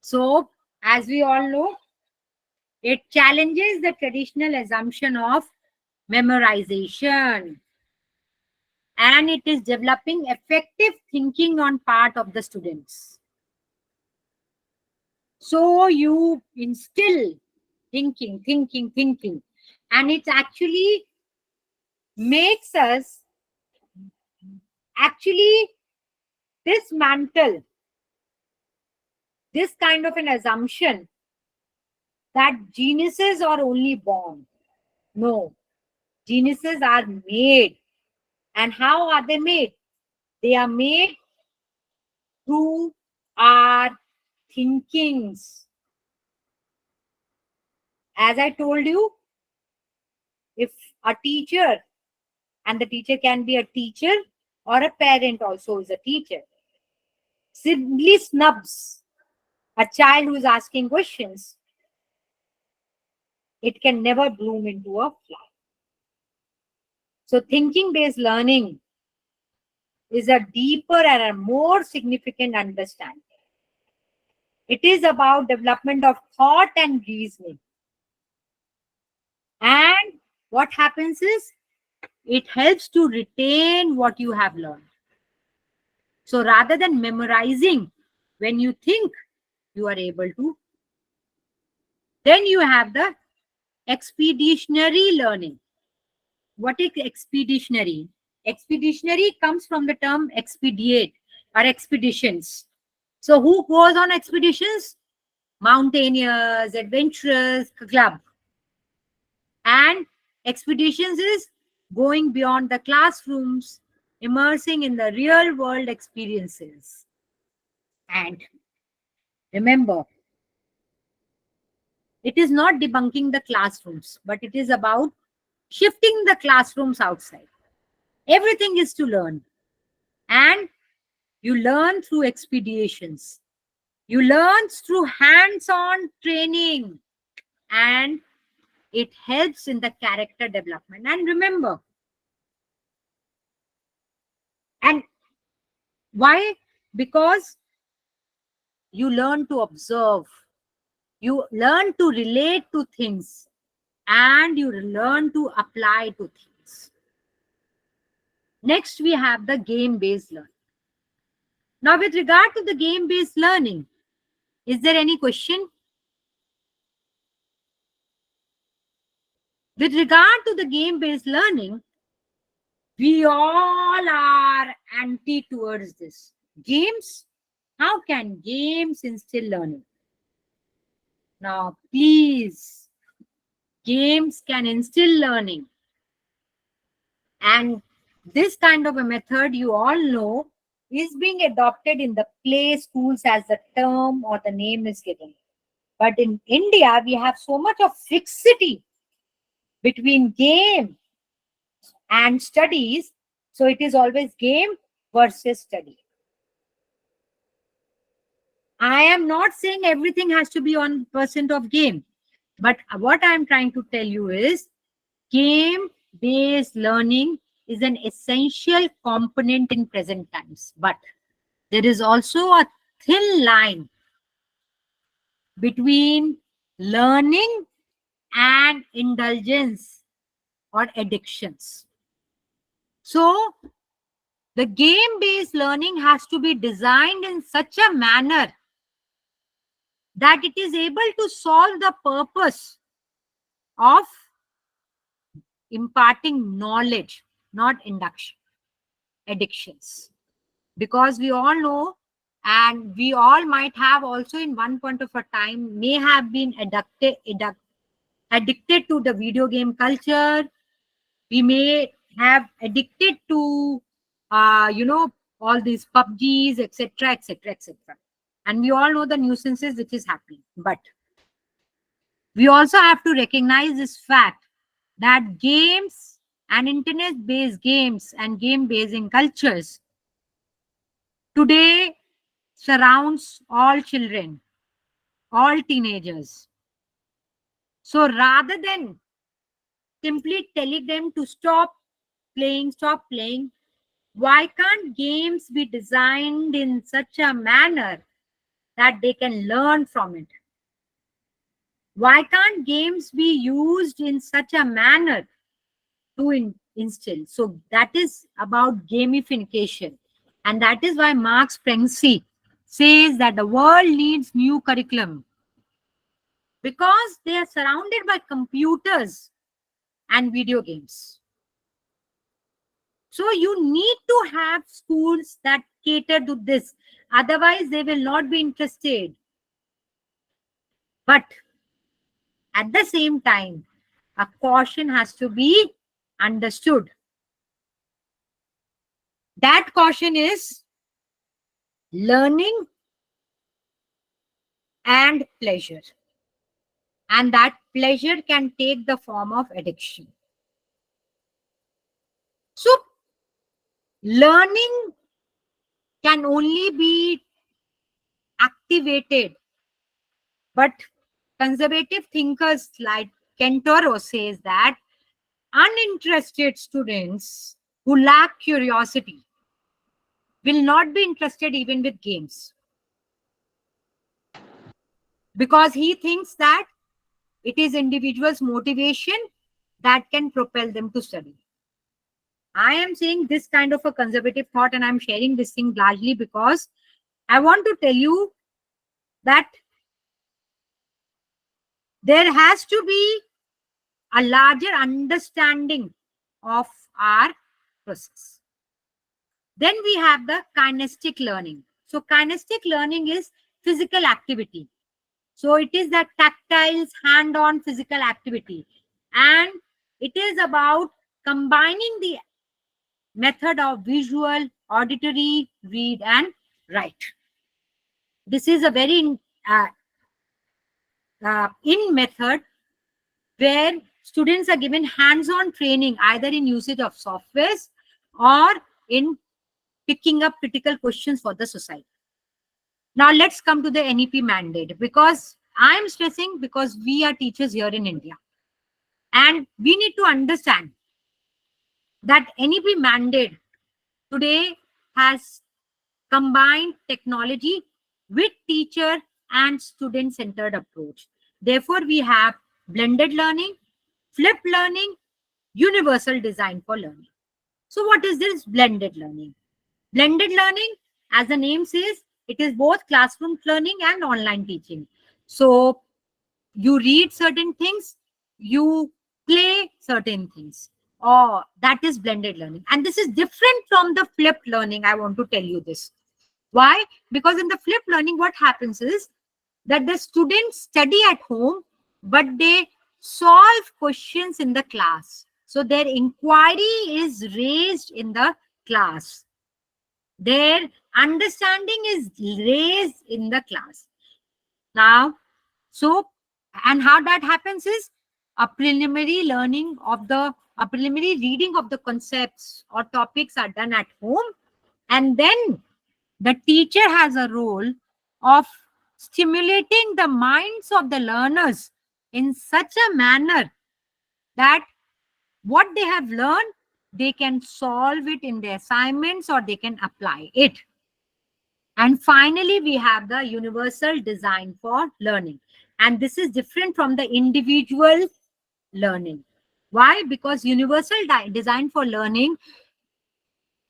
Speaker 2: So, as we all know, it challenges the traditional assumption of memorization, and it is developing effective thinking on part of the students. So you instill thinking, and it actually makes us actually dismantle this kind of an assumption that geniuses are only born. No, geniuses are made. And how are they made? They are made through our thinkings. As I told you, if a teacher, and the teacher can be a teacher or a parent also is a teacher, simply snubs a child who is asking questions, it can never bloom into a flower. So thinking-based learning is a deeper and a more significant understanding. It is about development of thought and reasoning. And what happens is, it helps to retain what you have learned. So rather than memorizing, when you think, you are able to. Then you have the expeditionary learning. What is expeditionary? Expeditionary comes from the term expedite or expeditions. So who goes on expeditions? Mountaineers, adventurers, club. And expeditions is going beyond the classrooms, immersing in the real world experiences. And remember, it is not debunking the classrooms, but it is about shifting the classrooms outside. Everything is to learn. And you learn through expeditions. You learn through hands-on training. And it helps in the character development. And remember, and why? Because you learn to observe. You learn to relate to things. And you learn to apply to things. Next, we have the game-based learning. Now, with regard to the game-based learning, is there any question? With regard to the game-based learning, we all are anti towards this. Games? How can games instill learning? Now, please, games can instill learning. And this kind of a method, you all know, is being adopted in the play schools as the term or the name is given. But in India, we have so much of fixity between game and studies. So it is always game versus study. I am not saying everything has to be 1% of game, but what I am trying to tell you is game-based learning is an essential component in present times. But there is also a thin line between learning and indulgence or addictions. So the game-based learning has to be designed in such a manner that it is able to solve the purpose of imparting knowledge, not induction, addictions. Because we all know, and we all might have also in one point of a time may have been addicted to the video game culture. We may have addicted to, all these PUBGs, etc., etc., etc. And we all know the nuisances which is happening. But we also have to recognize this fact that games and internet-based games and game-based cultures today surrounds all children, all teenagers. So rather than simply telling them to stop playing, why can't games be designed in such a manner that they can learn from it? Why can't games be used in such a manner to instill? So that is about gamification. And that is why Marx Prensi says that the world needs new curriculum because they are surrounded by computers and video games. So you need to have schools that cater to this. Otherwise, they will not be interested. But at the same time, a caution has to be understood. That caution is learning and pleasure. And that pleasure can take the form of addiction. So learning can only be activated, but conservative thinkers like Kentaro says that uninterested students who lack curiosity will not be interested even with games, because he thinks that it is individuals' motivation that can propel them to study. I am saying this kind of a conservative thought, and I'm sharing this thing largely because I want to tell you that there has to be a larger understanding of our process. Then we have the kinesthetic learning. So kinesthetic learning is physical activity. So it is the tactile, hand-on physical activity. And it is about combining the method of visual, auditory, read, and write. This is a very in method where students are given hands-on training either in usage of softwares or in picking up critical questions for the society. Now let's come to the NEP mandate, because I'm stressing because we are teachers here in India and we need to understand that NEP mandate today has combined technology with teacher and student centered approach. Therefore, we have blended learning, flipped learning, universal design for learning. So what is this blended learning? Blended learning, as the name says, it is both classroom learning and online teaching. So you read certain things, you play certain things. Oh, that is blended learning. And this is different from the flipped learning. I want to tell you this. Why? Because in the flipped learning, what happens is that the students study at home, but they solve questions in the class. So their inquiry is raised in the class. Their understanding is raised in the class. Now, so, and how that happens is a preliminary reading of the concepts or topics are done at home. And then the teacher has a role of stimulating the minds of the learners in such a manner that what they have learned, they can solve it in their assignments or they can apply it. And finally, we have the universal design for learning. And this is different from the individual learning. Why? Because universal design for learning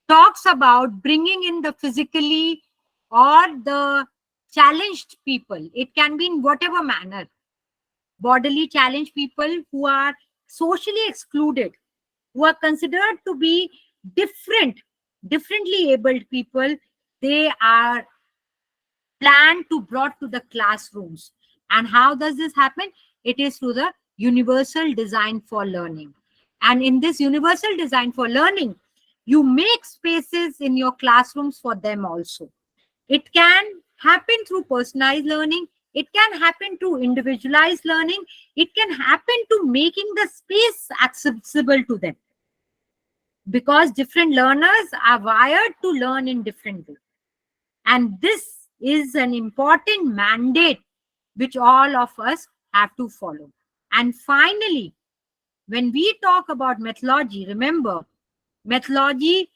Speaker 2: talks about bringing in the physically or the challenged people. It can be in whatever manner. Bodily challenged people who are socially excluded, who are considered to be differently abled people, they are planned to brought to the classrooms. And how does this happen? It is through the universal design for learning. And in this universal design for learning, you make spaces in your classrooms for them also. It can happen through personalized learning. It can happen through individualized learning. It can happen to making the space accessible to them, because different learners are wired to learn in different ways. And this is an important mandate which all of us have to follow. And finally, when we talk about methodology, remember, methodology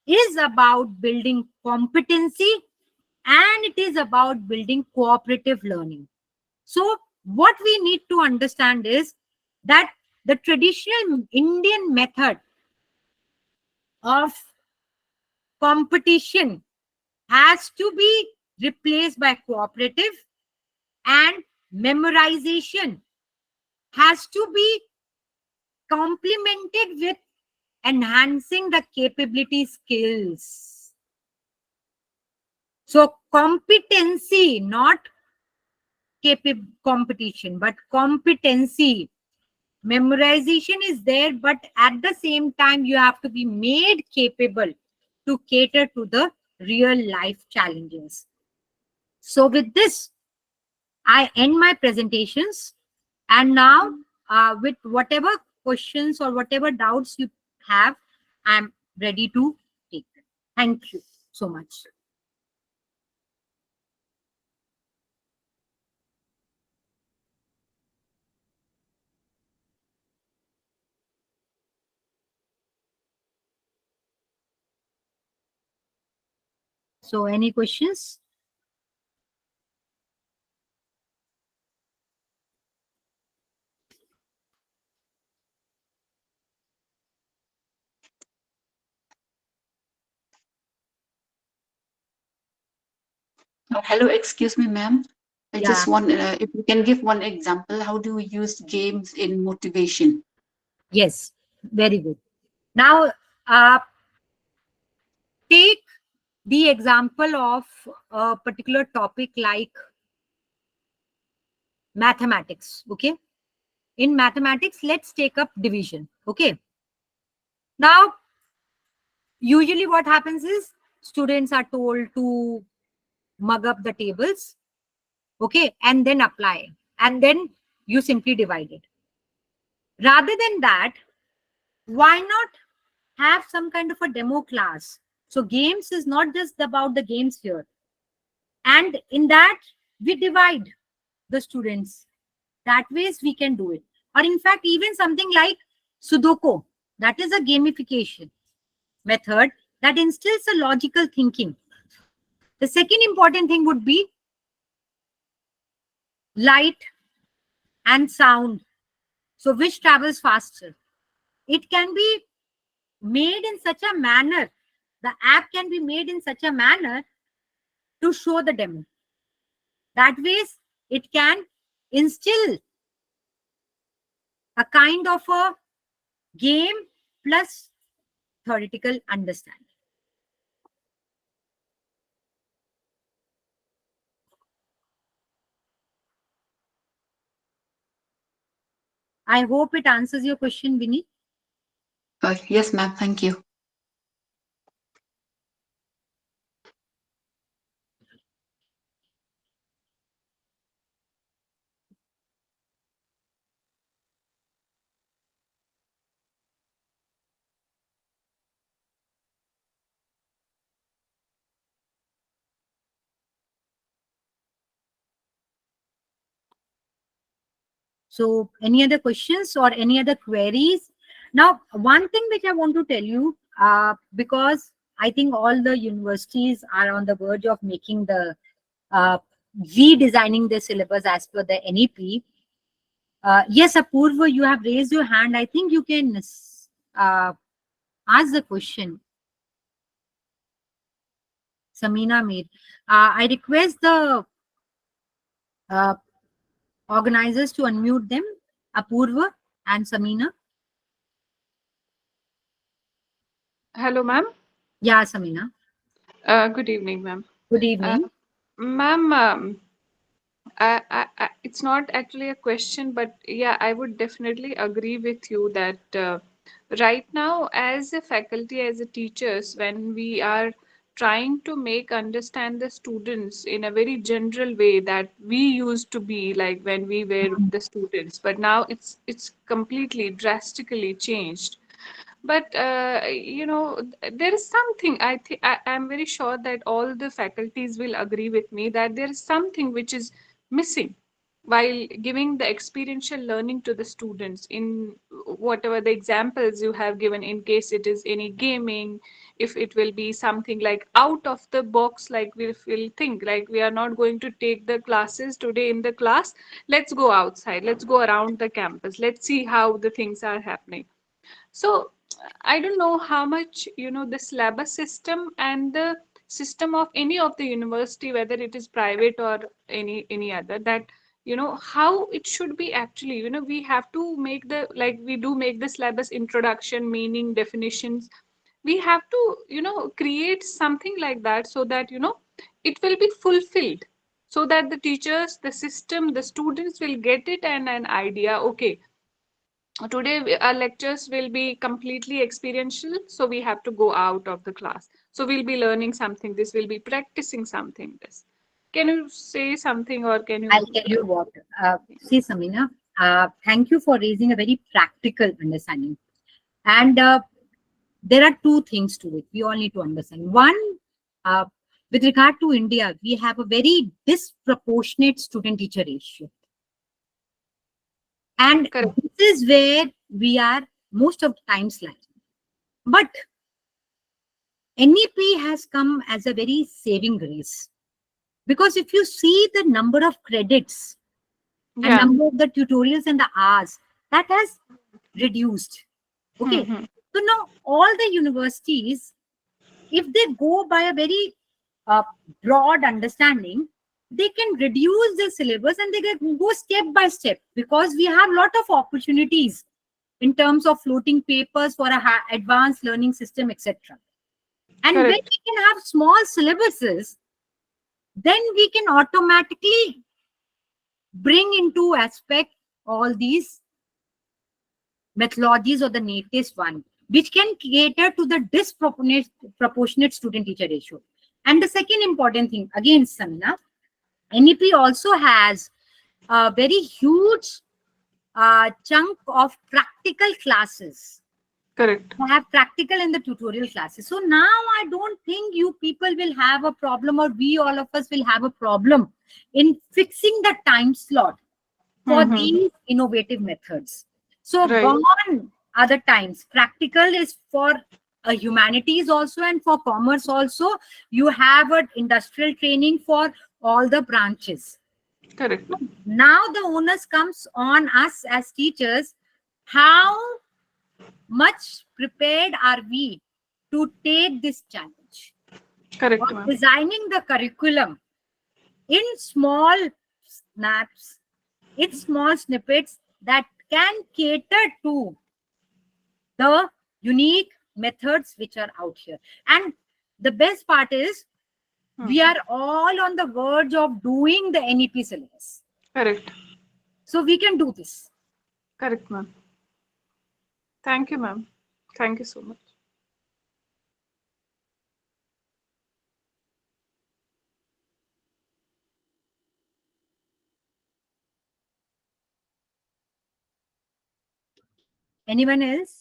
Speaker 2: is about building competency and it is about building cooperative learning. So, what we need to understand is that the traditional Indian method of competition has to be replaced by cooperative, and memorization has to be complemented with enhancing the capability skills. So competency, not competition, but competency. Memorization is there, but at the same time, you have to be made capable to cater to the real life challenges. So with this, I end my presentations. And now, with whatever questions or whatever doubts you have, I'm ready to take. Thank you so much. So, any questions?
Speaker 5: Hello, excuse me, ma'am. I
Speaker 2: Yeah.
Speaker 5: just want, if you can give one example, how do we use games in motivation?
Speaker 2: Yes. Very good. Now, uh, take the example of a particular topic like mathematics. Okay. In mathematics, let's take up division. Okay. Now, usually what happens is students are told to mug up the tables, okay, and then apply, and then you simply divide it. Rather than that, why not have some kind of a demo class? So games is not just about the games here, and in that we divide the students. That ways we can do it. Or in fact, even something like Sudoku, that is a gamification method that instills a logical thinking. The second important thing would be light and sound. So which travels faster? It can be made in such a manner, the app can be made in such a manner to show the demo. That ways it can instill a kind of a game plus theoretical understanding. I hope it answers your question, Vinny.
Speaker 5: Yes, ma'am. Thank you.
Speaker 2: So any other questions or any other queries? Now, one thing which I want to tell you, because I think all the universities are on the verge of making the uh, redesigning their syllabus as per the NEP. Yes, Apurva, you have raised your hand. I think you can uh, ask the question. Samina Mir. I request the uh, organizers to unmute them, Apurva and Samina.
Speaker 6: Hello, ma'am.
Speaker 2: Yeah, Samina.
Speaker 6: Good evening, ma'am.
Speaker 2: Good
Speaker 6: Uh,
Speaker 2: evening.
Speaker 6: ma'am, it's not actually a question, but yeah, I would definitely agree with you that right now, as a faculty, as a teachers, when we are trying to make understand the students in a very general way that we used to be like when we were the students, but now it's completely drastically changed. But there is something I think I'm very sure that all the faculties will agree with me that there is something which is missing while giving the experiential learning to the students in whatever the examples you have given, in case it is any gaming, if it will be something like out of the box, like we will think like we are not going to take the classes today in the class, let's go outside, let's go around the campus, let's see how the things are happening. So I don't know how much, the syllabus system and the system of any of the university, whether it is private or any other, that how it should be actually. We have to make the, like we do make the syllabus introduction, meaning, definitions. We have to create something like that so that it will be fulfilled, so that the teachers, the system, the students will get it and an idea. Okay, today our lectures will be completely experiential, so we have to go out of the class, so we'll be learning something, this will be practicing something, this. Can you say something, or can
Speaker 2: I'll
Speaker 6: you
Speaker 2: tell you what. See, Samina, thank you for raising a very practical understanding. And there are two things to it. We all need to understand. One, uh, with regard to India, we have a very disproportionate student-teacher ratio. And
Speaker 6: correct?
Speaker 2: this is where we are most of the times lagging. But NEP has come as a very saving grace. Because if you see the number of credits and
Speaker 6: Yeah.
Speaker 2: number of the tutorials and the hours, that has reduced. Okay.
Speaker 6: Hmm.
Speaker 2: So now all the universities, if they go by a very uh, broad understanding, they can reduce the syllabus and they can go step by step, because we have a lot of opportunities in terms of floating papers for a advanced learning system, etc. And when
Speaker 6: Correct.
Speaker 2: we can have small syllabuses, then we can automatically bring into aspect all these methodologies or the native one, which can cater to the disproportionate proportionate student-teacher ratio. And the second important thing, again, Samina, NEP also has a very huge chunk of practical classes.
Speaker 6: Correct.
Speaker 2: I have practical in the tutorial classes. So now I don't think you people will have a problem, or we all of us will have a problem in fixing the time slot for
Speaker 6: Hmm.
Speaker 2: these innovative methods. So
Speaker 6: Right.
Speaker 2: gone are the times. Practical is for humanities also, and for commerce also. You have an industrial training for all the branches.
Speaker 6: Correct.
Speaker 2: Now the onus comes on us as teachers. How much prepared are we to take this challenge
Speaker 6: Correct,
Speaker 2: of
Speaker 6: ma'am.
Speaker 2: designing the curriculum in small snaps, in small snippets that can cater to the unique methods which are out here? And the best part is,
Speaker 6: Hmm.
Speaker 2: we are all on the verge of doing the NEP syllabus.
Speaker 6: Correct.
Speaker 2: So we can do this.
Speaker 6: Correct, ma'am. Thank you, ma'am. Thank you so much.
Speaker 2: Anyone else?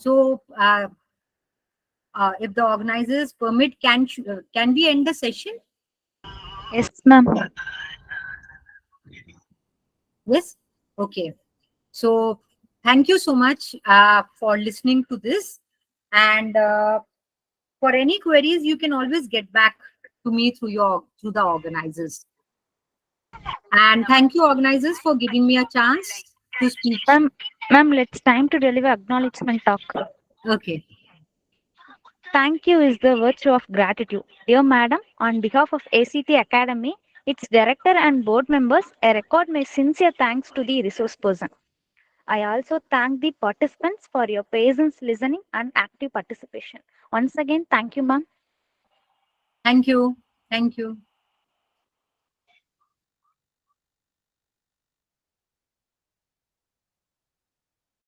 Speaker 2: So, if the organizers permit, can we end the session?
Speaker 1: Yes, ma'am.
Speaker 2: Yes. Okay. So, thank you so much for listening to this. And for any queries, you can always get back to me through the organizers. And thank you, organizers, for giving me a chance to speak.
Speaker 1: Ma'am, let's time to deliver acknowledgement talk.
Speaker 2: Okay.
Speaker 1: Thank you is the virtue of gratitude. Dear Madam, on behalf of A.C.T Academy, its director and board members, I record my sincere thanks to the resource person. I also thank the participants for your patience, listening, and active participation. Once again, thank you, ma'am.
Speaker 2: Thank you. Thank you.